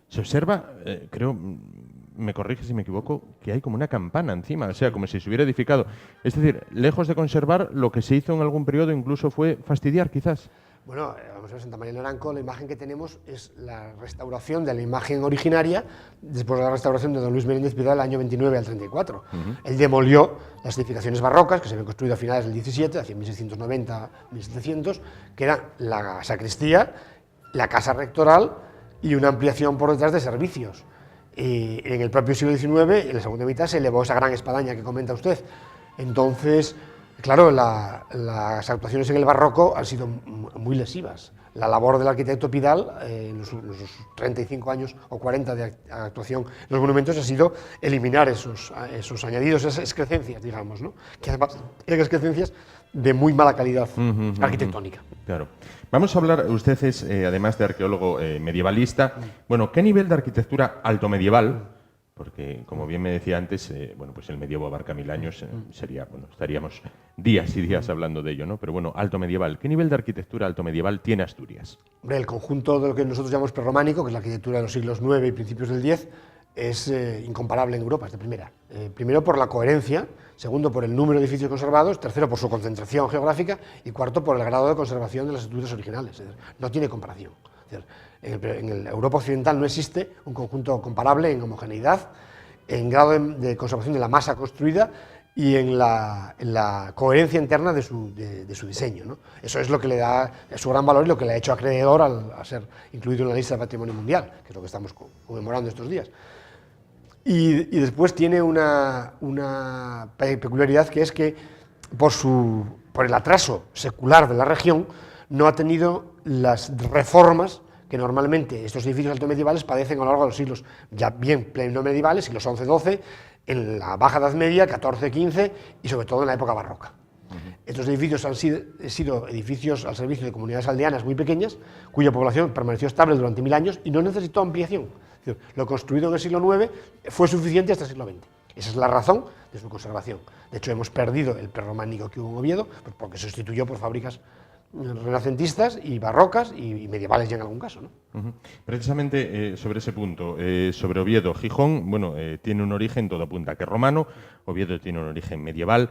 se observa, creo, me corrige si me equivoco, que hay como una campana encima, o sea, como si se hubiera edificado. Es decir, lejos de conservar, lo que se hizo en algún periodo incluso fue fastidiar, quizás. Bueno, vamos a ver, Santa María del Naranco, la imagen que tenemos es la restauración de la imagen originaria después de la restauración de don Luis Menéndez Pidal del año 29 al 34. Él demolió las edificaciones barrocas que se habían construido a finales del 17, hacia 1690-1700, que eran la sacristía, la casa rectoral y una ampliación por detrás de servicios. Y en el propio siglo XIX, en la segunda mitad, se elevó esa gran espadaña que comenta usted. Entonces, claro, las actuaciones en el barroco han sido muy lesivas. La labor del arquitecto Pidal en los 35 años o 40 de actuación en los monumentos ha sido eliminar esos añadidos, esas excrescencias, digamos, ¿no? Que además eran excrescencias de muy mala calidad arquitectónica. Claro. Vamos a hablar, usted es, además de arqueólogo medievalista, bueno, ¿qué nivel de arquitectura alto medieval? Porque, como bien me decía antes, bueno, pues el medievo abarca 1000 años, sería, bueno, estaríamos días y días hablando de ello, ¿no? Pero bueno, alto medieval, ¿qué nivel de arquitectura alto medieval tiene Asturias? Hombre, el conjunto de lo que nosotros llamamos prerrománico, que es la arquitectura de los siglos IX y principios del X, es incomparable en Europa, es de primera. Primero por la coherencia, segundo por el número de edificios conservados, tercero por su concentración geográfica y cuarto por el grado de conservación de las estructuras originales. Es decir, no tiene comparación. Es decir, en el Europa occidental no existe un conjunto comparable en homogeneidad, en grado de conservación de la masa construida y en la coherencia interna de su diseño, ¿no? Eso es lo que le da su gran valor y lo que le ha hecho acreedor a ser incluido en la lista de Patrimonio Mundial, que es lo que estamos conmemorando estos días. Y después tiene una peculiaridad, que es que por el atraso secular de la región no ha tenido las reformas que normalmente estos edificios altomedievales padecen a lo largo de los siglos, ya bien pleno medievales, siglos XI, XII, en la Baja Edad Media, XIV, XV y sobre todo en la época barroca. Estos edificios han sido edificios al servicio de comunidades aldeanas muy pequeñas, cuya población permaneció estable durante 1000 años y no necesitó ampliación. Es decir, lo construido en el siglo IX fue suficiente hasta el siglo XX. Esa es la razón de su conservación. De hecho, hemos perdido el prerrománico que hubo en Oviedo, porque se sustituyó por fábricas renacentistas y barrocas y medievales ya en algún caso, ¿no? Precisamente sobre ese punto, sobre Oviedo, Gijón, bueno, tiene un origen, todo apunta que romano, Oviedo tiene un origen medieval.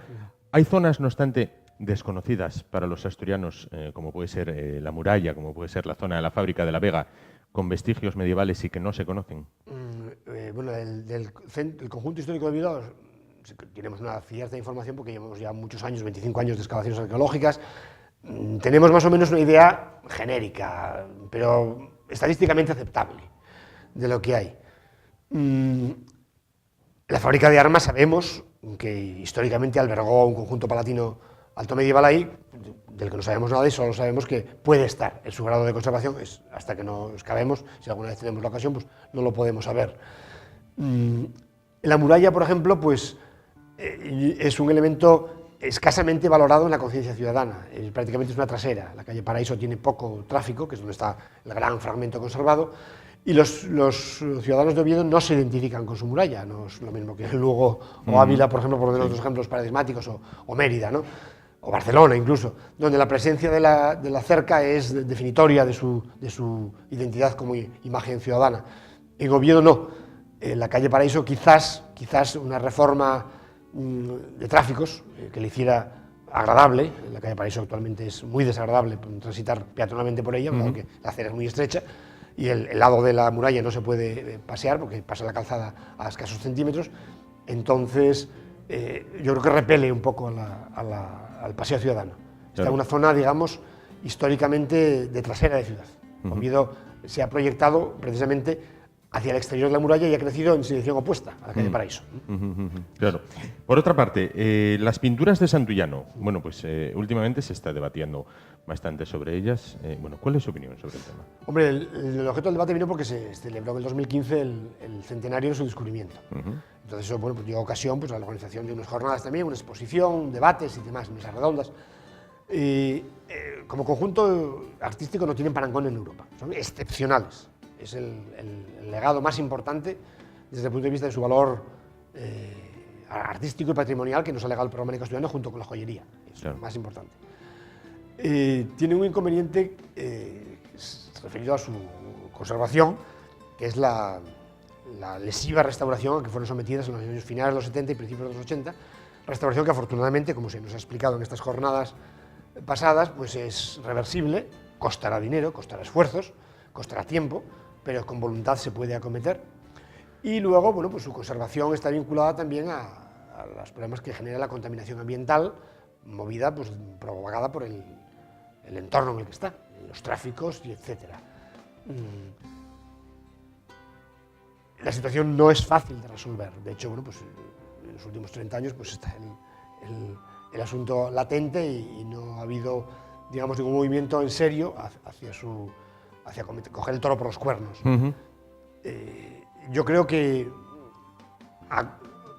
Hay zonas, no obstante, desconocidas para los asturianos, como puede ser la muralla, como puede ser la zona de la fábrica de la Vega, con vestigios medievales y que no se conocen. Bueno, del conjunto histórico de Oviedo tenemos una cierta información porque llevamos ya muchos años, 25 años de excavaciones arqueológicas. Tenemos más o menos una idea genérica, pero estadísticamente aceptable de lo que hay. La fábrica de armas sabemos que históricamente albergó un conjunto palatino alto medieval ahí, del que no sabemos nada y solo sabemos que puede estar en su grado de conservación, hasta que no excavemos, si alguna vez tenemos la ocasión, pues no lo podemos saber. La muralla, por ejemplo, pues es un elemento escasamente valorado en la conciencia ciudadana. Prácticamente es una trasera. La calle Paraíso tiene poco tráfico, que es donde está el gran fragmento conservado, y los ciudadanos de Oviedo no se identifican con su muralla. No es lo mismo que Lugo o Ávila, por ejemplo, por poner otros ejemplos paradigmáticos, o Mérida, ¿no? O Barcelona incluso, donde la presencia de la cerca es definitoria de su identidad como imagen ciudadana. En Oviedo no. En la calle Paraíso quizás una reforma de tráficos que le hiciera agradable. La calle Paraíso actualmente es muy desagradable transitar peatonalmente por ella, porque la acera es muy estrecha, y el lado de la muralla no se puede pasear porque pasa la calzada a escasos centímetros, entonces yo creo que repele un poco al paseo ciudadano. Está en una zona, digamos, históricamente de trasera de ciudad. Oviedo se ha proyectado precisamente hacia el exterior de la muralla y ha crecido en dirección opuesta a la calle Paraíso. Claro. Por otra parte, las pinturas de Santullano, bueno, pues últimamente se está debatiendo bastante sobre ellas. Bueno, ¿cuál es su opinión sobre el tema? Hombre, el objeto del debate vino porque se celebró en el 2015 el centenario de su descubrimiento. Entonces eso, bueno, pues dio ocasión pues, a la organización de unas jornadas también, una exposición, debates y demás, mesas redondas. Como conjunto artístico no tienen parangón en Europa, son excepcionales. Es el legado más importante desde el punto de vista de su valor artístico y patrimonial que nos ha legado el programa asturiano junto con la joyería. Es lo más importante. Tiene un inconveniente referido a su conservación, que es la lesiva restauración a que fueron sometidas en los años finales de los 70 y principios de los 80, restauración que afortunadamente, como se nos ha explicado en estas jornadas pasadas, pues es reversible, costará dinero, costará esfuerzos, costará tiempo, pero con voluntad se puede acometer. Y luego, bueno, pues su conservación está vinculada también a los problemas que genera la contaminación ambiental, movida, pues provocada por el entorno en el que está, los tráficos y etcétera. La situación no es fácil de resolver. De hecho, bueno, pues en los últimos 30 años pues está el asunto latente y no ha habido, digamos, ningún movimiento en serio hacia coger el toro por los cuernos. Yo creo que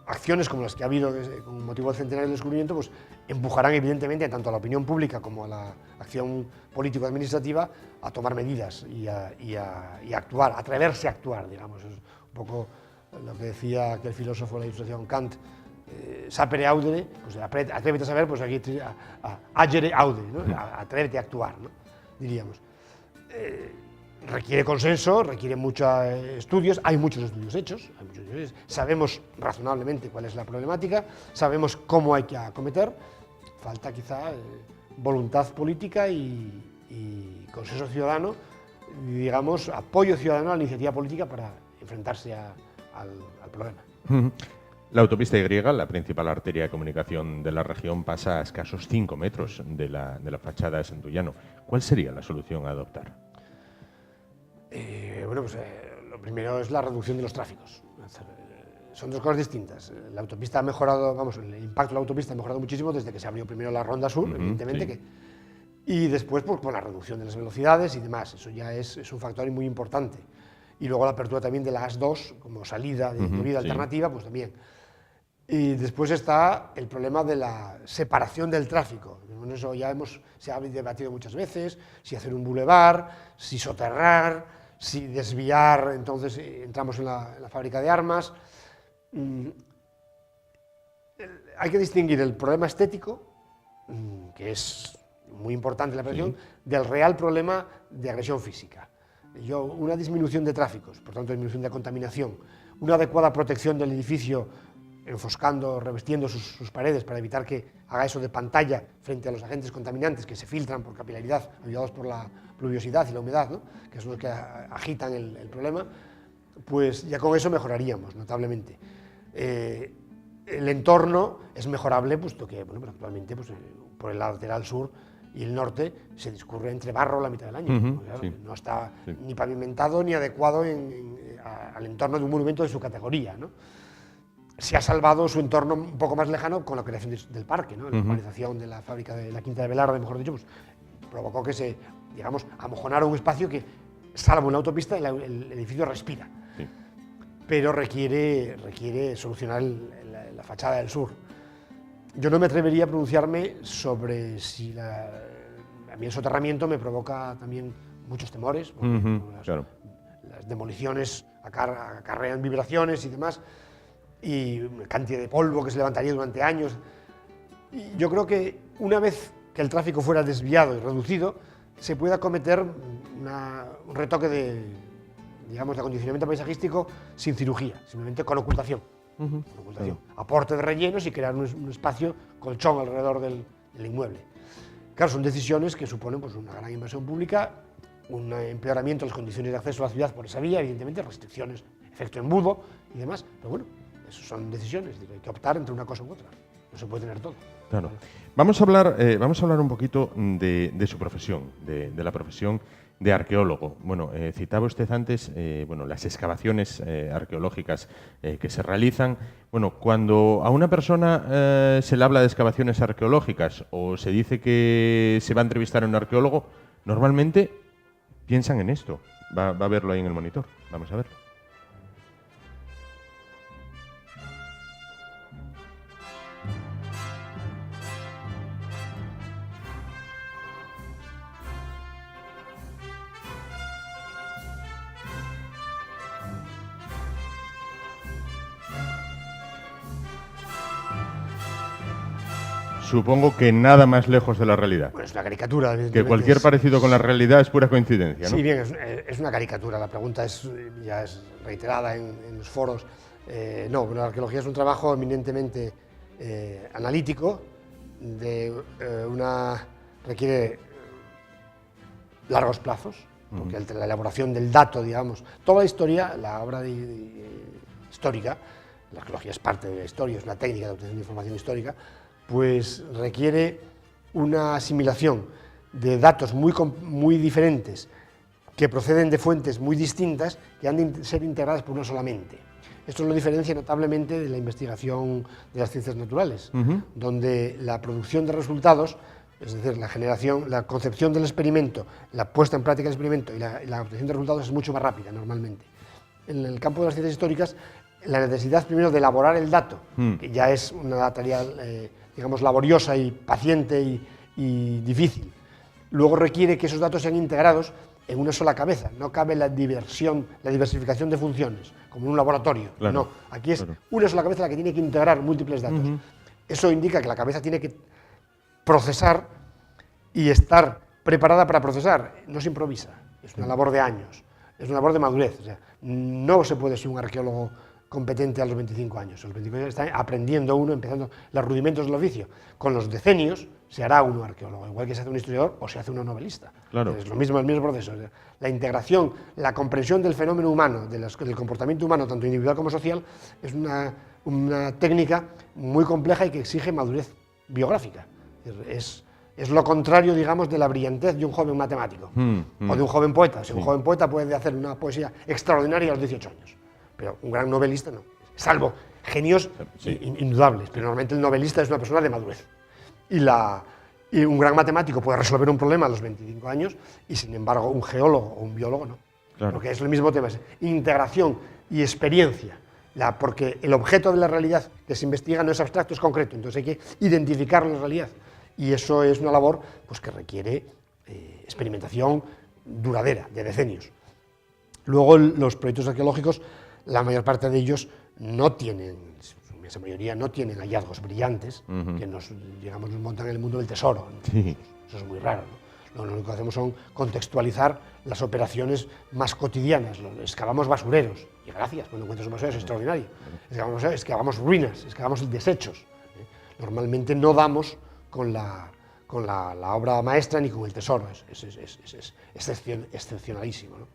acciones como las que ha habido con motivo del centenario del descubrimiento pues empujarán evidentemente tanto a la opinión pública como a la acción político-administrativa a tomar medidas y a actuar, a atreverse a actuar, digamos. Es un poco lo que decía aquel filósofo de la Ilustración Kant, sapere audere, pues atrévete a saber, pues aquí agere aude, ¿no? Atrévete a actuar, ¿no? Diríamos. Requiere consenso, requiere muchos estudios, hay muchos estudios hechos, sabemos razonablemente cuál es la problemática, sabemos cómo hay que acometer, falta quizá voluntad política y consenso ciudadano, digamos, apoyo ciudadano a la iniciativa política para enfrentarse al problema. La autopista Y, la principal arteria de comunicación de la región, pasa a escasos 5 metros de la fachada de Santullano. ¿Cuál sería la solución a adoptar? Bueno, pues lo primero es la reducción de los tráficos. Son dos cosas distintas. La autopista ha mejorado, vamos, el impacto de la autopista ha mejorado muchísimo desde que se abrió primero la Ronda Sur, evidentemente, y después pues, por la reducción de las velocidades y demás. Eso ya es un factor muy importante. Y luego la apertura también de la AS2 como salida de vida alternativa, pues también. Y después está el problema de la separación del tráfico. Bueno, eso ya se ha debatido muchas veces, si hacer un bulevar, si soterrar, si desviar, entonces entramos en la fábrica de armas. Hay que distinguir el problema estético, que es muy importante en la prevención, del real problema de agresión física. Una disminución de tráficos, por tanto disminución de contaminación, una adecuada protección del edificio, enfoscando, revestiendo sus paredes para evitar que haga eso de pantalla frente a los agentes contaminantes que se filtran por capilaridad, ayudados por la pluviosidad y la humedad, ¿no? Que son los que agitan el problema, pues ya con eso mejoraríamos notablemente. El entorno es mejorable, puesto que bueno, pues actualmente pues, por el lateral sur y el norte se discurre entre barro la mitad del año. Claro, no está ni pavimentado ni adecuado al entorno de un monumento de su categoría, ¿no? Se ha salvado su entorno un poco más lejano con la creación del parque, ¿no? La urbanización de la fábrica de la Quinta de Velarde, mejor dicho, pues, provocó que se, digamos, amojonara un espacio que, salvo en la autopista, el edificio respira. Pero requiere solucionar la fachada del sur. Yo no me atrevería a pronunciarme sobre si a mí el soterramiento me provoca también muchos temores, porque las demoliciones acarrean vibraciones y demás, y cantidad de polvo que se levantaría durante años. Y yo creo que una vez que el tráfico fuera desviado y reducido, se puede acometer un retoque de acondicionamiento paisajístico sin cirugía, simplemente con ocultación. Aporte de rellenos y crear un espacio colchón alrededor del inmueble. Claro, son decisiones que suponen pues, una gran inversión pública un empeoramiento de las condiciones de acceso a la ciudad por esa vía, evidentemente restricciones, efecto embudo y demás, pero bueno, eso son decisiones, hay que optar entre una cosa u otra, no se puede tener todo. Claro. Vamos a hablar un poquito de su profesión, de la profesión de arqueólogo. Bueno, citaba usted antes las excavaciones arqueológicas que se realizan. Bueno, cuando a una persona se le habla de excavaciones arqueológicas o se dice que se va a entrevistar a un arqueólogo, normalmente piensan en esto. Va a verlo ahí en el monitor. Vamos a verlo. Supongo que nada más lejos de la realidad. Bueno, es una caricatura. Que cualquier parecido con la realidad es pura coincidencia, ¿no? Sí, bien, es una caricatura. La pregunta ya es reiterada en los foros. No, la arqueología es un trabajo eminentemente analítico, requiere largos plazos, porque la elaboración del dato, digamos, toda la historia, la obra histórica, la arqueología es parte de la historia, es una técnica de obtención de información histórica, pues requiere una asimilación de datos muy diferentes que proceden de fuentes muy distintas que han de ser integradas por una solamente. Esto lo diferencia notablemente de la investigación de las ciencias naturales, donde la producción de resultados, es decir, la concepción del experimento, la puesta en práctica del experimento y la obtención de resultados es mucho más rápida normalmente. En el campo de las ciencias históricas, la necesidad primero de elaborar el dato, que ya es una tarea digamos, laboriosa y paciente y difícil. Luego requiere que esos datos sean integrados en una sola cabeza. No cabe la diversificación de funciones, como en un laboratorio. Claro, no, aquí es una sola cabeza la que tiene que integrar múltiples datos. Eso indica que la cabeza tiene que procesar y estar preparada para procesar. No se improvisa, es una labor de años, es una labor de madurez. O sea, no se puede ser un arqueólogo competente a los 25 años. A los 25 años está aprendiendo uno, empezando los rudimentos del oficio. Con los decenios se hará uno arqueólogo, igual que se hace un historiador o se hace uno novelista. Claro. Es lo mismo, el mismo proceso. La integración, la comprensión del fenómeno humano, del comportamiento humano, tanto individual como social, es una técnica muy compleja y que exige madurez biográfica. Es lo contrario, digamos, de la brillantez de un joven matemático o de un joven poeta. Si un joven poeta puede hacer una poesía extraordinaria a los 18 años. Pero un gran novelista no, salvo genios indudables, pero normalmente el novelista es una persona de madurez. Y un gran matemático puede resolver un problema a los 25 años y sin embargo un geólogo o un biólogo no. Claro. Porque es el mismo tema, es integración y experiencia, porque el objeto de la realidad que se investiga no es abstracto, es concreto, entonces hay que identificar la realidad. Y eso es una labor pues, que requiere experimentación duradera, de decenios. Luego los proyectos arqueológicos, la mayor parte de ellos no tienen, su inmensa mayoría no tienen hallazgos brillantes que nos montan en el mundo del tesoro. Sí. Eso es muy raro, ¿no? Lo único que hacemos son contextualizar las operaciones más cotidianas. Excavamos basureros, y gracias, cuando encuentras un basurero es extraordinario. Excavamos ruinas, excavamos desechos. Normalmente no damos con la obra maestra ni con el tesoro, es excepcionalísimo, ¿no?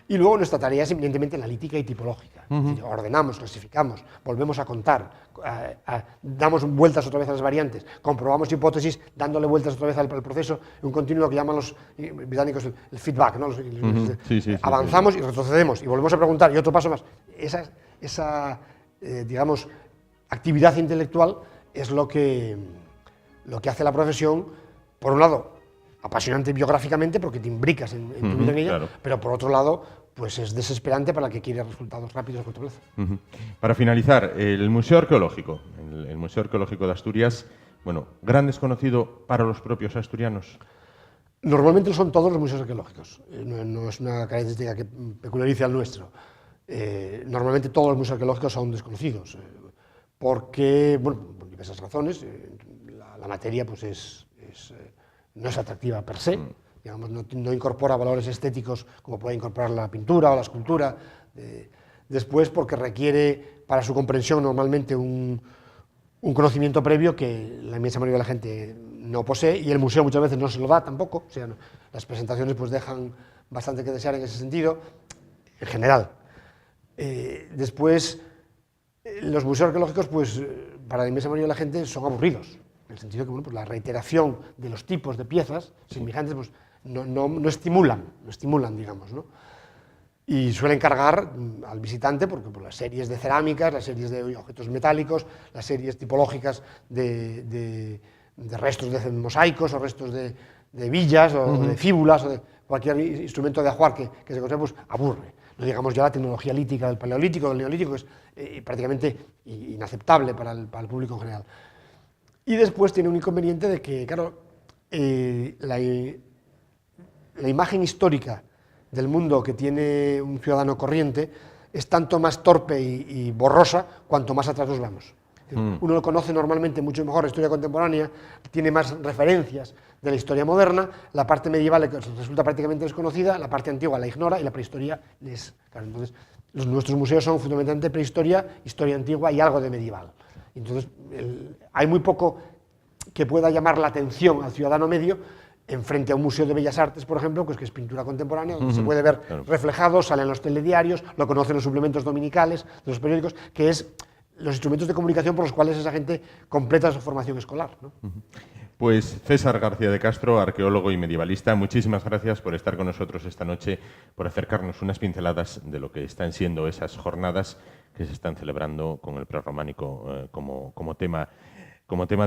Y luego nuestra tarea es eminentemente analítica y tipológica. Es decir, ordenamos, clasificamos, volvemos a contar, damos vueltas otra vez a las variantes, comprobamos hipótesis dándole vueltas otra vez al proceso, un continuo que llaman los británicos el feedback, ¿no? Avanzamos y retrocedemos y volvemos a preguntar y otro paso más. Esa digamos, actividad intelectual es lo que hace la profesión, por un lado, apasionante biográficamente porque te imbricas en tu vida en ella, claro. Pero por otro lado, pues es desesperante para el que quiere resultados rápidos a corto plazo. Para finalizar, el Museo Arqueológico, el Museo Arqueológico de Asturias, bueno, gran desconocido para los propios asturianos. Normalmente lo son todos los museos arqueológicos, no es una característica que peculiarice al nuestro. Normalmente todos los museos arqueológicos son desconocidos, porque, bueno, por diversas razones, la materia pues no es atractiva per se, digamos, no incorpora valores estéticos como puede incorporar la pintura o la escultura. Después, porque requiere para su comprensión normalmente un conocimiento previo que la inmensa mayoría de la gente no posee y el museo muchas veces no se lo da tampoco. O sea, las presentaciones pues dejan bastante que desear en ese sentido, en general. Después, los museos arqueológicos, pues, para la inmensa mayoría de la gente son aburridos, en el sentido que, bueno, pues la reiteración de los tipos de piezas semejantes, pues, no estimulan, digamos, ¿no? Y suelen cargar al visitante, porque pues, las series de cerámicas, las series de objetos metálicos, las series tipológicas de restos de mosaicos o restos de villas o de fíbulas o de cualquier instrumento de ajuar que se conserve, pues aburre. No digamos ya la tecnología lítica del paleolítico, del neolítico, que es prácticamente inaceptable para el público en general. Y después tiene un inconveniente de que, claro, la imagen histórica del mundo que tiene un ciudadano corriente es tanto más torpe y borrosa cuanto más atrás nos vamos. Uno lo conoce normalmente mucho mejor la historia contemporánea, tiene más referencias de la historia moderna, la parte medieval resulta prácticamente desconocida, la parte antigua la ignora y la prehistoria es... Claro, entonces, nuestros museos son fundamentalmente prehistoria, historia antigua y algo de medieval. Entonces, hay muy poco que pueda llamar la atención al ciudadano medio enfrente a un museo de Bellas Artes, por ejemplo, pues que es pintura contemporánea, donde se puede ver reflejado, salen los telediarios, lo conocen los suplementos dominicales de los periódicos, que es los instrumentos de comunicación por los cuales esa gente completa su formación escolar, ¿no? Pues César García de Castro, arqueólogo y medievalista, muchísimas gracias por estar con nosotros esta noche, por acercarnos unas pinceladas de lo que están siendo esas jornadas que se están celebrando con el prerrománico como tema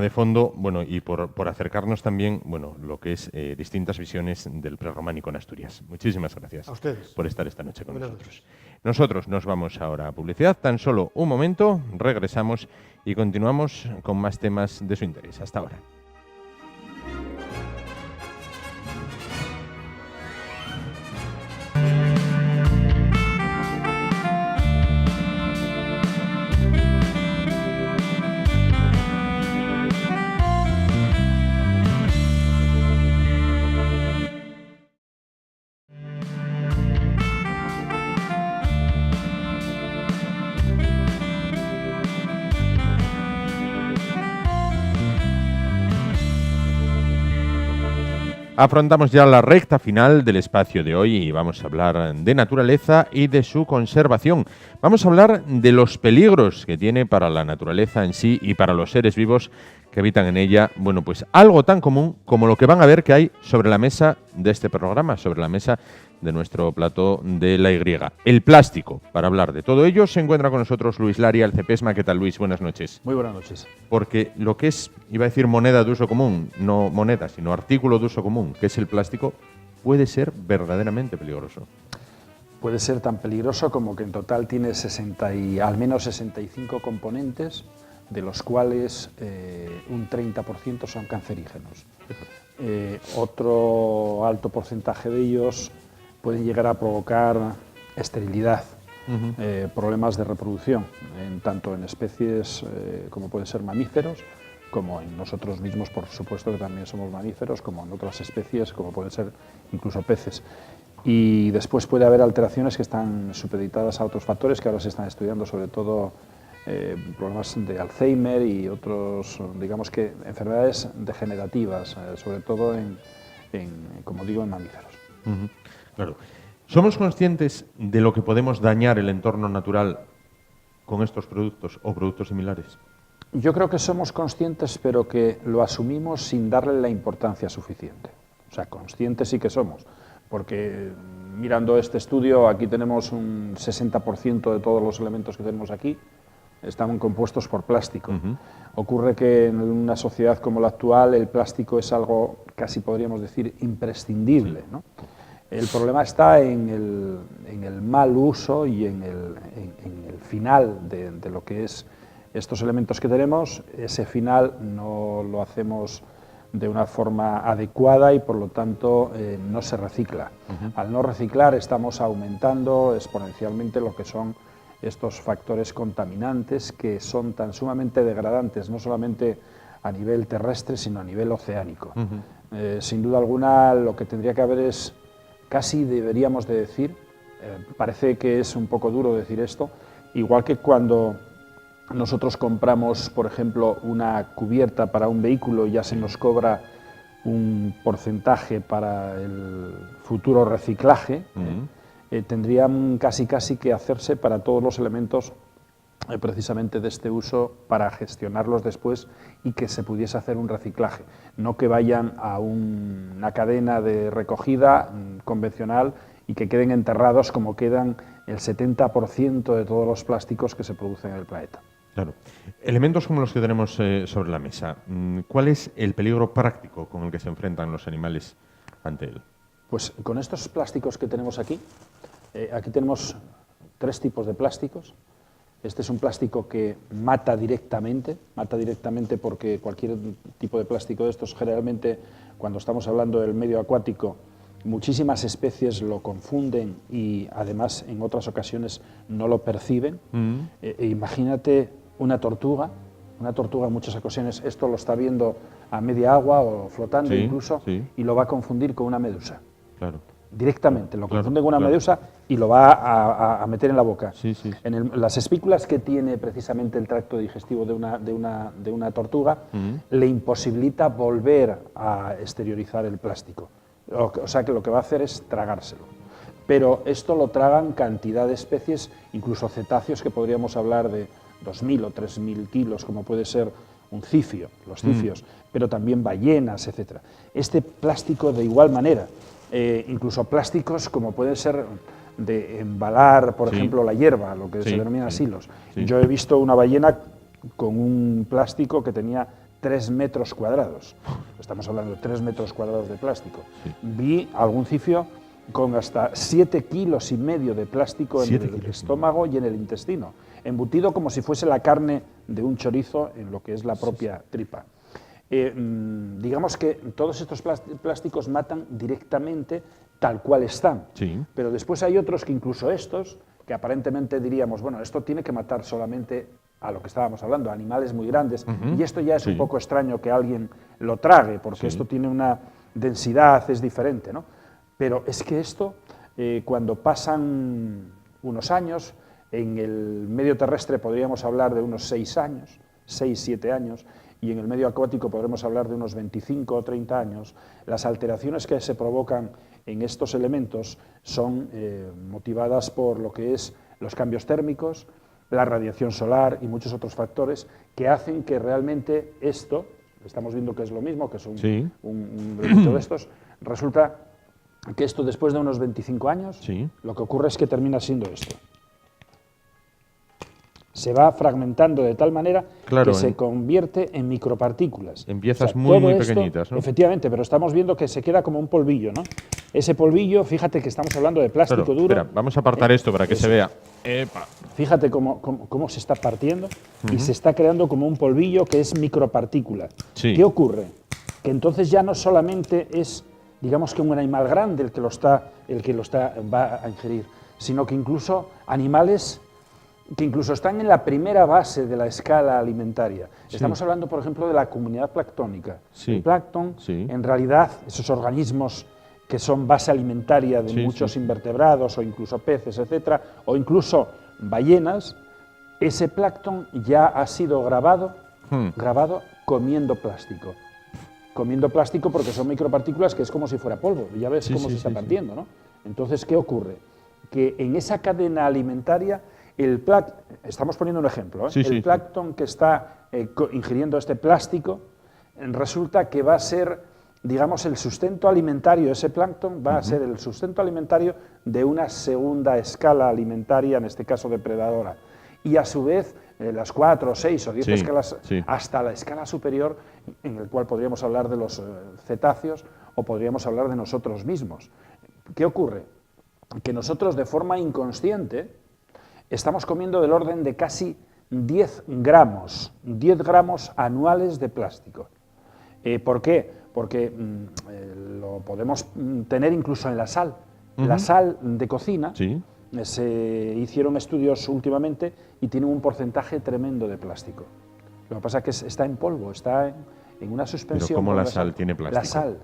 de fondo, bueno, y por acercarnos también, bueno, lo que es distintas visiones del prerrománico en Asturias. Muchísimas gracias a ustedes por estar esta noche con nosotros. Nosotros nos vamos ahora a publicidad, tan solo un momento, regresamos y continuamos con más temas de su interés. Hasta ahora. Afrontamos ya la recta final del espacio de hoy y vamos a hablar de naturaleza y de su conservación. Vamos a hablar de los peligros que tiene para la naturaleza en sí y para los seres vivos que habitan en ella. Bueno, pues algo tan común como lo que van a ver que hay sobre la mesa de este programa, sobre la mesa de nuestro plató de la Y, el plástico. Para hablar de todo ello se encuentra con nosotros Luis Laria, el CEPESMA. ¿Qué tal, Luis? Buenas noches. Muy buenas noches. Porque lo que es, iba a decir moneda de uso común, no moneda, sino artículo de uso común, que es el plástico, puede ser verdaderamente peligroso. Puede ser tan peligroso como que en total tiene al menos 65 componentes, de los cuales un 30% son cancerígenos. Otro alto porcentaje de ellos pueden llegar a provocar esterilidad, problemas de reproducción, tanto en especies como pueden ser mamíferos, como en nosotros mismos, por supuesto que también somos mamíferos, como en otras especies, como pueden ser incluso peces. Y después puede haber alteraciones que están supeditadas a otros factores que ahora se están estudiando, sobre todo problemas de Alzheimer y otros, digamos que enfermedades degenerativas, sobre todo como digo, en mamíferos. Claro. ¿Somos conscientes de lo que podemos dañar el entorno natural con estos productos o productos similares? Yo creo que somos conscientes, pero que lo asumimos sin darle la importancia suficiente. O sea, conscientes sí que somos, porque mirando este estudio, aquí tenemos un 60% de todos los elementos que tenemos aquí están compuestos por plástico. Ocurre que en una sociedad como la actual el plástico es algo casi podríamos decir imprescindible, ¿no? El problema está en el mal uso y en el final de lo que es estos elementos que tenemos. Ese final no lo hacemos de una forma adecuada y por lo tanto no se recicla. Al no reciclar estamos aumentando exponencialmente lo que son estos factores contaminantes que son tan sumamente degradantes, no solamente a nivel terrestre, sino a nivel oceánico. Sin duda alguna, lo que tendría que haber es, casi deberíamos de decir, parece que es un poco duro decir esto, igual que cuando nosotros compramos, por ejemplo, una cubierta para un vehículo y ya se nos cobra un porcentaje para el futuro reciclaje, tendrían casi que hacerse para todos los elementos precisamente de este uso para gestionarlos después y que se pudiese hacer un reciclaje, no que vayan a una cadena de recogida convencional y que queden enterrados como quedan el 70% de todos los plásticos que se producen en el planeta. Claro. Elementos como los que tenemos sobre la mesa, ¿cuál es el peligro práctico con el que se enfrentan los animales ante él? Pues con estos plásticos que tenemos aquí, aquí tenemos 3 tipos de plásticos. Este es un plástico que mata directamente porque cualquier tipo de plástico de estos, generalmente, cuando estamos hablando del medio acuático, muchísimas especies lo confunden y además en otras ocasiones no lo perciben. Imagínate una tortuga en muchas ocasiones esto lo está viendo a media agua o flotando incluso y lo va a confundir con una medusa. Claro. Directamente, lo confunde con una medusa y lo va a meter en la boca. Las espículas que tiene precisamente el tracto digestivo de una tortuga le imposibilita volver a exteriorizar el plástico. O sea que lo que va a hacer es tragárselo. Pero esto lo tragan cantidad de especies, incluso cetáceos, que podríamos hablar de 2.000 o 3.000 kilos, como puede ser un cifio, los cifios, pero también ballenas, etc. Este plástico de igual manera, incluso plásticos como pueden ser de embalar, por ejemplo, la hierba, lo que se denomina silos. Yo he visto una ballena con un plástico que tenía 3 metros cuadrados. Estamos hablando de 3 metros cuadrados de plástico. Vi algún cifio con hasta 7,5 kilos de plástico en el estómago y en el intestino, embutido como si fuese la carne de un chorizo en lo que es la propia tripa. Digamos que todos estos plásticos matan directamente tal cual están, pero después hay otros que incluso estos, que aparentemente diríamos, bueno, esto tiene que matar solamente a lo que estábamos hablando, animales muy grandes, y esto ya es un poco extraño que alguien lo trague, porque esto tiene una densidad, es diferente, ¿no? Pero es que esto, cuando pasan unos años, en el medio terrestre podríamos hablar de unos 6 años, 6-7 años, y en el medio acuático podremos hablar de unos 25 o 30 años, las alteraciones que se provocan en estos elementos son motivadas por lo que es los cambios térmicos, la radiación solar y muchos otros factores que hacen que realmente esto, estamos viendo que es lo mismo, que es un elemento de estos, resulta que esto después de unos 25 años, lo que ocurre es que termina siendo esto. Se va fragmentando de tal manera que se convierte en micropartículas. En piezas muy pequeñitas, ¿no? Efectivamente, pero estamos viendo que se queda como un polvillo, ¿no? Ese polvillo, fíjate que estamos hablando de plástico duro. Espera, vamos a apartar esto para que se vea. Fíjate cómo se está partiendo y se está creando como un polvillo que es micropartícula. ¿Qué ocurre? Que entonces ya no solamente es, digamos que un animal grande el que lo va a ingerir, sino que incluso animales que incluso están en la primera base de la escala alimentaria. Estamos hablando, por ejemplo, de la comunidad planctónica. El plancton, en realidad, esos organismos que son base alimentaria de muchos invertebrados o incluso peces, etcétera, o incluso ballenas, ese plancton ya ha sido grabado comiendo plástico. Comiendo plástico porque son micropartículas que es como si fuera polvo. Ya ves cómo se está partiendo, ¿no? Entonces, ¿qué ocurre? Que en esa cadena alimentaria estamos poniendo un ejemplo, el plancton que está ingiriendo este plástico resulta que va a ser, digamos, el sustento alimentario, ese plancton va a ser el sustento alimentario de una segunda escala alimentaria, en este caso depredadora, y a su vez las 4, 6 o 10 escalas hasta la escala superior, en el cual podríamos hablar de los cetáceos o podríamos hablar de nosotros mismos. ¿Qué ocurre? Que nosotros de forma inconsciente estamos comiendo del orden de casi 10 gramos anuales de plástico. ¿Por qué? Porque lo podemos tener incluso en la sal. La sal de cocina, se hicieron estudios últimamente y tiene un porcentaje tremendo de plástico. Lo que pasa es que está en polvo, está en una suspensión. ¿Pero cómo la sal tiene plástico?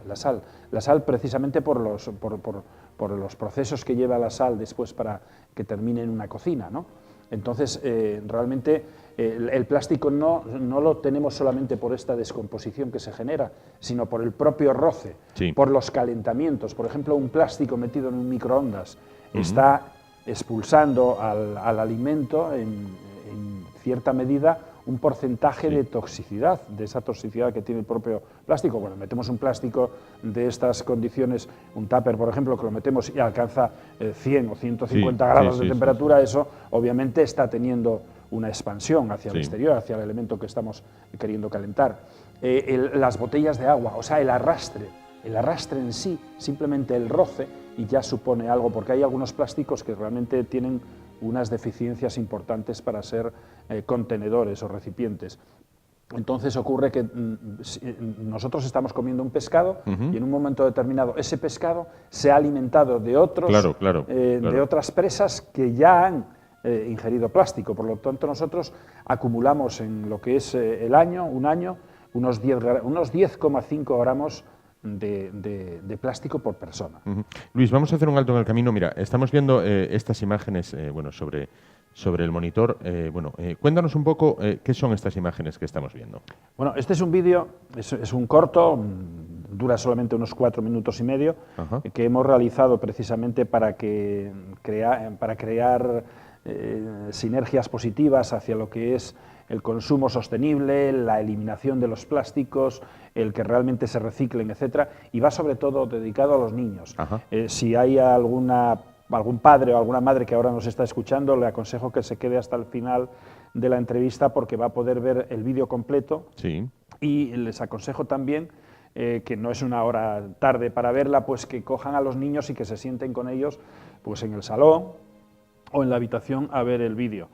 La sal precisamente por los procesos que lleva la sal después para que termine en una cocina, ¿no? Entonces, realmente el plástico no lo tenemos solamente por esta descomposición que se genera, sino por el propio roce, por los calentamientos. Por ejemplo, un plástico metido en un microondas está expulsando al alimento en cierta medida un porcentaje de toxicidad, de esa toxicidad que tiene el propio plástico. Bueno, metemos un plástico de estas condiciones, un tupper, por ejemplo, que lo metemos y alcanza 100 o 150 grados de temperatura, eso obviamente está teniendo una expansión hacia el exterior, hacia el elemento que estamos queriendo calentar. Las botellas de agua, o sea, el arrastre en sí, simplemente el roce, y ya supone algo, porque hay algunos plásticos que realmente tienen unas deficiencias importantes para ser contenedores o recipientes. Entonces ocurre que nosotros estamos comiendo un pescado y en un momento determinado ese pescado se ha alimentado de de otras presas que ya han ingerido plástico. Por lo tanto, nosotros acumulamos en lo que es un año, unos 10,5 gramos de plástico por persona. Luis, vamos a hacer un alto en el camino. Mira, estamos viendo estas imágenes sobre el monitor. Cuéntanos un poco qué son estas imágenes que estamos viendo. Bueno, este es un vídeo, es un corto, dura solamente unos 4 minutos y medio, que hemos realizado precisamente para crear sinergias positivas hacia lo que es el consumo sostenible, la eliminación de los plásticos, el que realmente se reciclen, etcétera, y va sobre todo dedicado a los niños. Si hay algún padre o alguna madre que ahora nos está escuchando, le aconsejo que se quede hasta el final de la entrevista porque va a poder ver el vídeo completo. Y les aconsejo también que no es una hora tarde para verla, pues que cojan a los niños y que se sienten con ellos pues en el salón o en la habitación a ver el vídeo.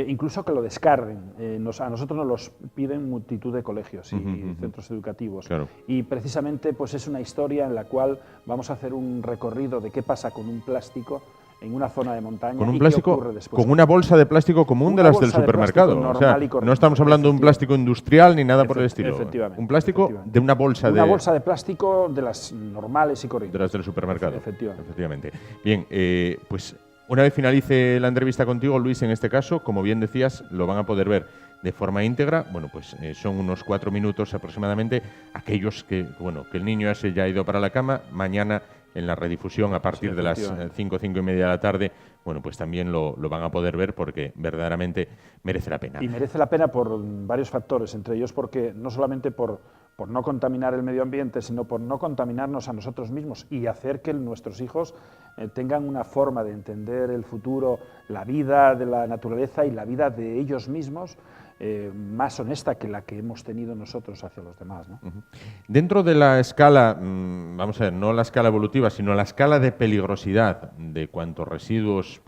Incluso que lo descarguen. A nosotros nos los piden multitud de colegios y centros educativos. Y precisamente pues es una historia en la cual vamos a hacer un recorrido de qué pasa con un plástico en una zona de montaña. Con un plástico, con una bolsa de plástico común de las del supermercado. O sea, no estamos hablando de un plástico industrial ni nada por el estilo. Un plástico de una bolsa de... Una bolsa de plástico de las normales y corrientes. De las del supermercado. Efectivamente. Bien, pues... Una vez finalice la entrevista contigo, Luis, en este caso, como bien decías, lo van a poder ver de forma íntegra. Bueno, pues son unos 4 minutos aproximadamente. Aquellos que el niño ya ha ido para la cama, mañana en la redifusión a partir de las 5 y media de la tarde, bueno, pues también lo van a poder ver porque verdaderamente merece la pena. Y merece la pena por varios factores, entre ellos porque no solamente por no contaminar el medio ambiente, sino por no contaminarnos a nosotros mismos y hacer que nuestros hijos tengan una forma de entender el futuro, la vida de la naturaleza y la vida de ellos mismos más honesta que la que hemos tenido nosotros hacia los demás, ¿no? Dentro de la escala, vamos a ver, no la escala evolutiva, sino la escala de peligrosidad de cuántos residuos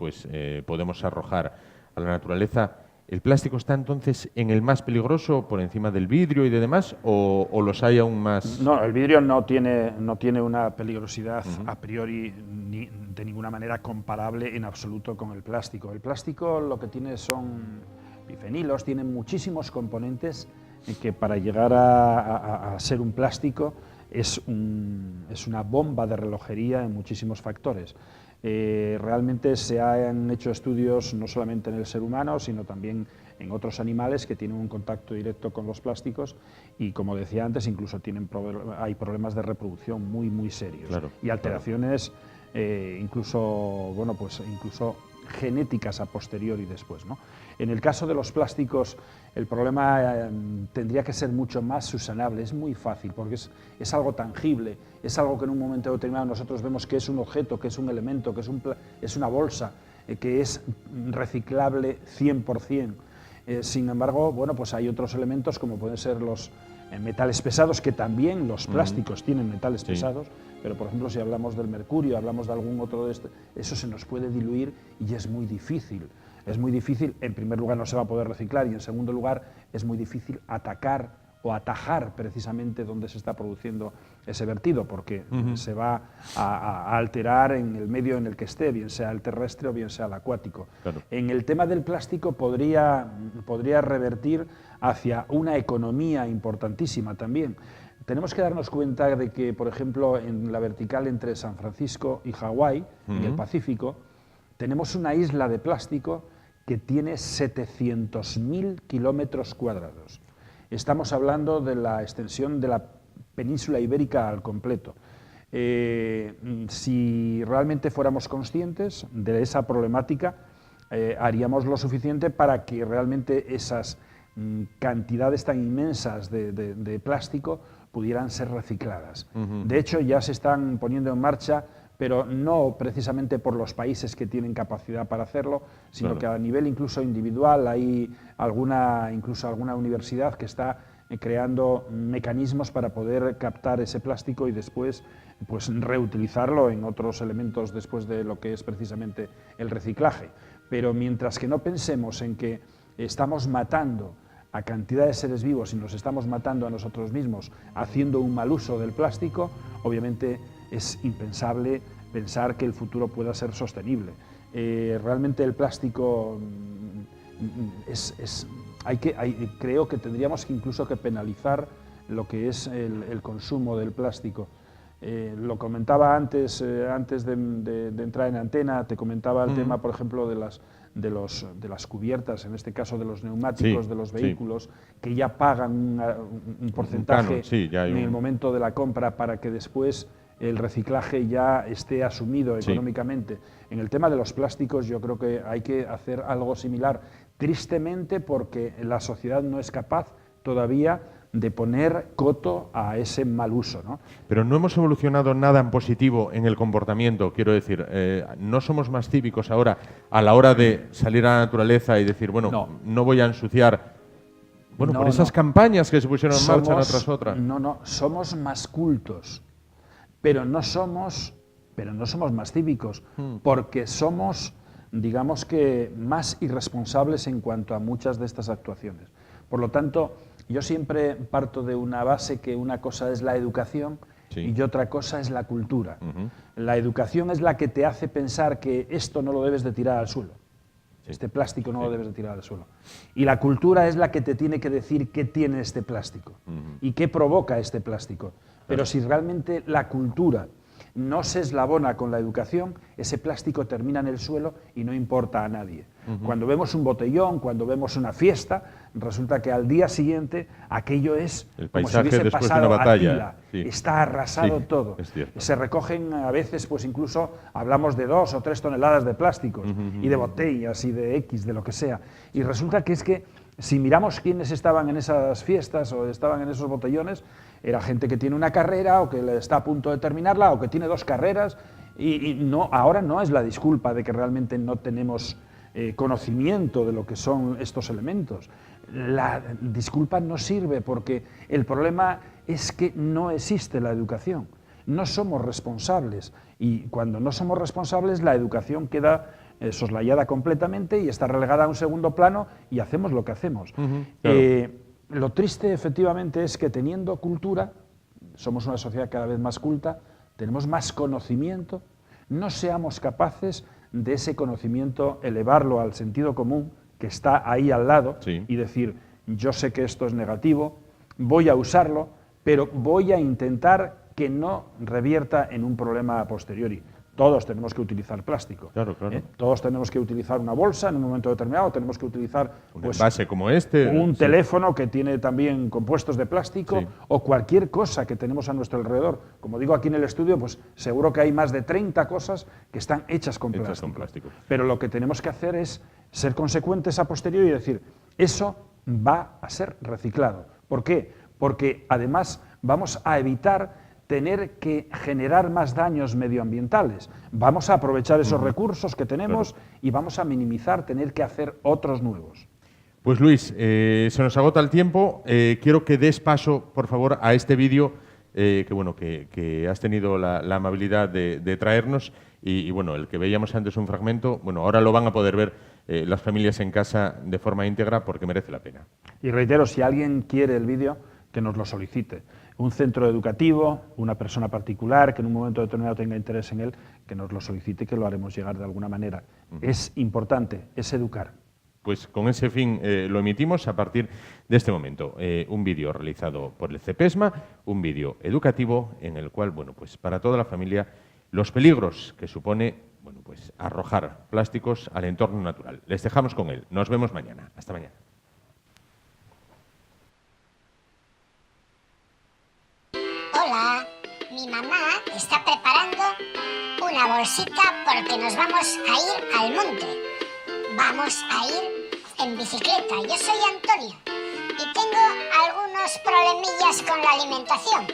podemos arrojar a la naturaleza, ¿el plástico está entonces en el más peligroso por encima del vidrio y de demás o los hay aún más? No, el vidrio no tiene una peligrosidad a priori ni de ninguna manera comparable en absoluto con el plástico. El plástico lo que tiene son bifenilos, tiene muchísimos componentes que para llegar a ser un plástico es una bomba de relojería en muchísimos factores. Realmente se han hecho estudios no solamente en el ser humano, sino también en otros animales que tienen un contacto directo con los plásticos y, como decía antes, incluso hay problemas de reproducción muy, muy serios y alteraciones incluso genéticas a posteriori después, ¿no? En el caso de los plásticos, el problema tendría que ser mucho más subsanable. Es muy fácil porque es algo tangible, es algo que en un momento determinado nosotros vemos que es un objeto, que es un elemento, que es una bolsa, que es reciclable 100%. Sin embargo, bueno, pues hay otros elementos como pueden ser los metales pesados, que también los plásticos tienen metales pesados, pero por ejemplo si hablamos del mercurio, hablamos de algún otro de eso se nos puede diluir y es muy difícil. Es muy difícil, en primer lugar no se va a poder reciclar y en segundo lugar es muy difícil atacar o atajar precisamente donde se está produciendo ese vertido, porque se va a alterar en el medio en el que esté, bien sea el terrestre o bien sea el acuático. En el tema del plástico podría revertir hacia una economía importantísima también. Tenemos que darnos cuenta de que, por ejemplo, en la vertical entre San Francisco y Hawái, en el Pacífico, tenemos una isla de plástico que tiene 700.000 kilómetros cuadrados. Estamos hablando de la extensión de la península ibérica al completo. Si realmente fuéramos conscientes de esa problemática, haríamos lo suficiente para que realmente esas cantidades tan inmensas de plástico pudieran ser recicladas. De hecho, ya se están poniendo en marcha, pero no precisamente por los países que tienen capacidad para hacerlo, sino que a nivel incluso individual hay incluso alguna universidad que está creando mecanismos para poder captar ese plástico y después pues reutilizarlo en otros elementos después de lo que es precisamente el reciclaje. Pero mientras que no pensemos en que estamos matando a cantidad de seres vivos y nos estamos matando a nosotros mismos haciendo un mal uso del plástico, obviamente es impensable pensar que el futuro pueda ser sostenible. Realmente el plástico creo que tendríamos incluso que penalizar lo que es el consumo del plástico. Lo comentaba antes de entrar en antena, te comentaba el tema, por ejemplo, de las cubiertas, en este caso de los neumáticos de los vehículos, que ya pagan un porcentaje en el momento de la compra para que después el reciclaje ya esté asumido económicamente. En el tema de los plásticos yo creo que hay que hacer algo similar, tristemente porque la sociedad no es capaz todavía de poner coto a ese mal uso, ¿no? Pero no hemos evolucionado nada en positivo en el comportamiento, quiero decir, no somos más cívicos ahora a la hora de salir a la naturaleza y decir, bueno, no voy a ensuciar, por esas campañas que se pusieron en marcha una tras otra. No, somos más cultos, pero no somos más cívicos, porque somos, digamos que, más irresponsables en cuanto a muchas de estas actuaciones. Por lo tanto, yo siempre parto de una base que una cosa es la educación y otra cosa es la cultura. La educación es la que te hace pensar que esto no lo debes de tirar al suelo, este plástico no lo debes de tirar al suelo. Y la cultura es la que te tiene que decir qué tiene este plástico y qué provoca este plástico. Pero si realmente la cultura no se eslabona con la educación, ese plástico termina en el suelo y no importa a nadie. Cuando vemos un botellón, cuando vemos una fiesta, resulta que al día siguiente aquello es el como si paisaje hubiese después de pasado una batalla. Atila. Está arrasado todo. Se recogen a veces, pues incluso hablamos de 2 o 3 toneladas de plásticos y de botellas y de X, de lo que sea. Y resulta que es que si miramos quiénes estaban en esas fiestas o estaban en esos botellones, era gente que tiene una carrera o que está a punto de terminarla o que tiene 2 carreras y no, ahora no es la disculpa de que realmente no tenemos conocimiento de lo que son estos elementos. La disculpa no sirve porque el problema es que no existe la educación. No somos responsables y cuando no somos responsables la educación queda soslayada completamente y está relegada a un segundo plano y hacemos lo que hacemos. Lo triste efectivamente es que teniendo cultura, somos una sociedad cada vez más culta, tenemos más conocimiento, no seamos capaces de ese conocimiento elevarlo al sentido común que está ahí al lado y decir, yo sé que esto es negativo, voy a usarlo, pero voy a intentar que no revierta en un problema a posteriori. Todos tenemos que utilizar plástico. Claro. Todos tenemos que utilizar una bolsa en un momento determinado, tenemos que utilizar un envase como este, un teléfono que tiene también compuestos de plástico o cualquier cosa que tenemos a nuestro alrededor. Como digo aquí en el estudio, pues seguro que hay más de 30 cosas que están hechas con plástico. Pero lo que tenemos que hacer es ser consecuentes a posteriori y decir, eso va a ser reciclado. ¿Por qué? Porque además vamos a evitar tener que generar más daños medioambientales. Vamos a aprovechar esos recursos que tenemos y vamos a minimizar tener que hacer otros nuevos. Pues Luis, se nos agota el tiempo. Quiero que des paso, por favor, a este vídeo que has tenido la amabilidad de traernos y bueno, el que veíamos antes un fragmento, bueno, ahora lo van a poder ver las familias en casa de forma íntegra porque merece la pena. Y reitero, si alguien quiere el vídeo, que nos lo solicite. Un centro educativo, una persona particular que en un momento determinado tenga interés en él, que nos lo solicite y que lo haremos llegar de alguna manera. Es importante, es educar. Pues con ese fin lo emitimos a partir de este momento. Un vídeo realizado por el CEPESMA, un vídeo educativo en el cual, bueno, pues para toda la familia los peligros que supone, bueno, pues arrojar plásticos al entorno natural. Les dejamos con él. Nos vemos mañana. Hasta mañana. Hola, mi mamá está preparando una bolsita porque nos vamos a ir al monte. Vamos a ir en bicicleta. Yo soy Antonio y tengo algunos problemillas con la alimentación.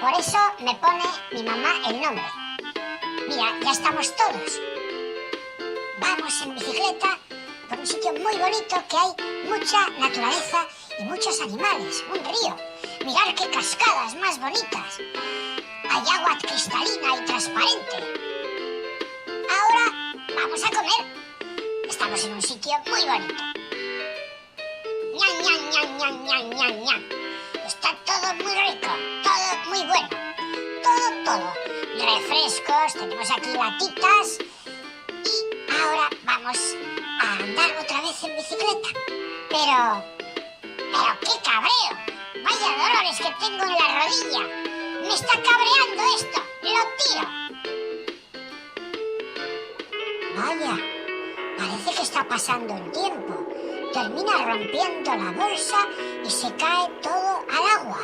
Por eso me pone mi mamá el nombre. Mira, ya estamos todos. Vamos en bicicleta por un sitio muy bonito que hay mucha naturaleza y muchos animales, un río. Mirad qué cascadas más bonitas. Hay agua cristalina y transparente. Ahora vamos a comer. Estamos en un sitio muy bonito. Ñam, ñam, ñam, ñam, ñam, ñam, ñam. Está todo muy rico, todo muy bueno. Todo. Refrescos, tenemos aquí latitas. Y ahora vamos a andar otra vez en bicicleta. Pero qué cabreo. Vaya dolores que tengo en la rodilla. Me está cabreando esto. Lo tiro. Vaya, parece que está pasando el tiempo. Termina rompiendo la bolsa y se cae todo al agua.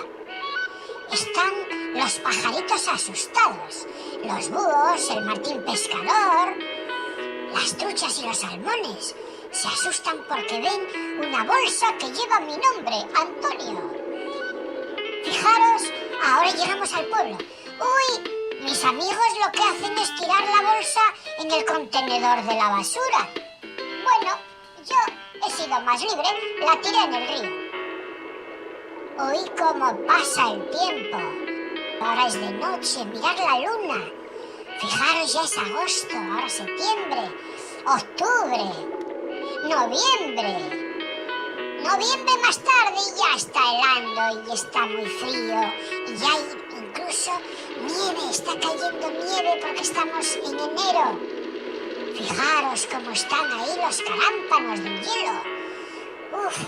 Están los pajaritos asustados. Los búhos, el martín pescador, las truchas y los salmones. Se asustan porque ven una bolsa que lleva mi nombre, Antonio. Fijaros, ahora llegamos al pueblo. ¡Uy! Mis amigos lo que hacen es tirar la bolsa en el contenedor de la basura. Bueno, yo he sido más libre, la tiré en el río. Uy, cómo pasa el tiempo. Ahora es de noche, mirad la luna. Fijaros, ya es agosto, ahora septiembre, octubre, noviembre. Noviembre más tarde y ya está helando y está muy frío. Y ya hay incluso nieve, está cayendo nieve porque estamos en enero. Fijaros cómo están ahí los carámpanos del hielo. Uf,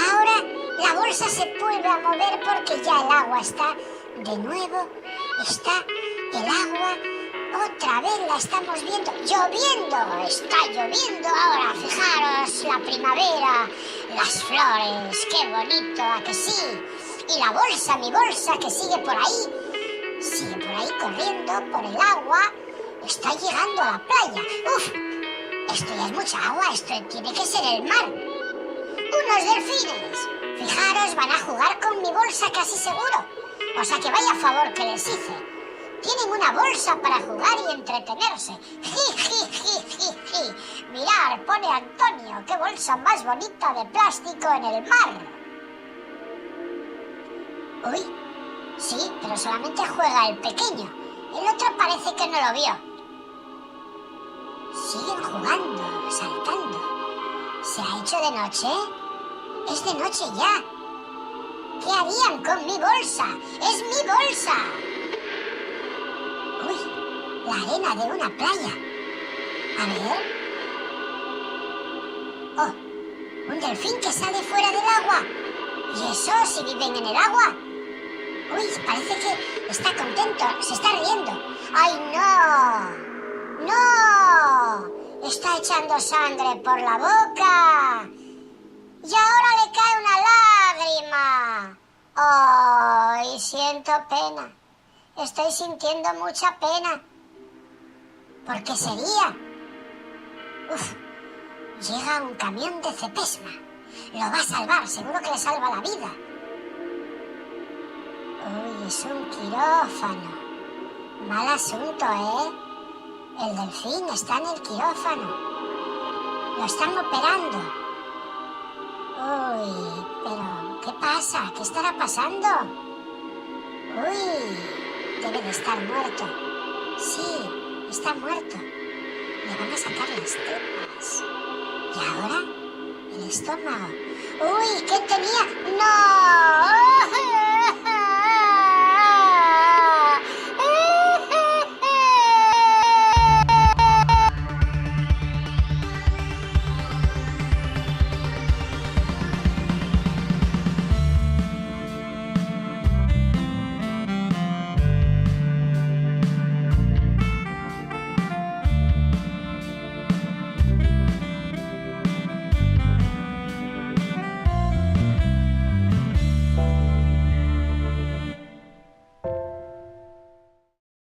ahora la bolsa se vuelve a mover porque ya el agua está de nuevo. Está el agua, otra vez la estamos viendo. Lloviendo, está lloviendo ahora. Fijaros, la primavera, las flores, qué bonito, ¿a que sí? Y la bolsa, mi bolsa, que sigue por ahí corriendo por el agua. Está llegando a la playa. ¡Uf! Esto ya es mucha agua, esto tiene que ser el mar. ¡Unos delfines! Fijaros, van a jugar con mi bolsa casi seguro. O sea que vaya favor que les hice. Tienen una bolsa para jugar y entretenerse. Mirad, pone Antonio, qué bolsa más bonita de plástico en el mar. Uy, sí, pero solamente juega el pequeño. El otro parece que no lo vio. Siguen jugando, saltando. ¿Se ha hecho de noche? Es de noche ya. ¿Qué harían con mi bolsa? ¡Es mi bolsa! Uy, la arena de una playa. A ver. Oh, un delfín que sale fuera del agua. ¿Y eso si viven en el agua? Uy, parece que está contento, se está riendo. ¡Ay, no! ¡No! Está echando sangre por la boca. Y ahora le cae una lágrima. ¡Ay, siento pena! Estoy sintiendo mucha pena. ¿Por qué sería? Uf, llega un camión de Cepesma. Lo va a salvar, seguro que le salva la vida. Uy, es un quirófano. Mal asunto, ¿eh? El delfín está en el quirófano. Lo están operando. Uy, pero ¿qué pasa? ¿Qué estará pasando? Uy, debe de estar muerto. Sí, está muerto. Le van a sacar las tripas. ¿Y ahora? El estómago. Uy, ¿qué tenía? ¡No!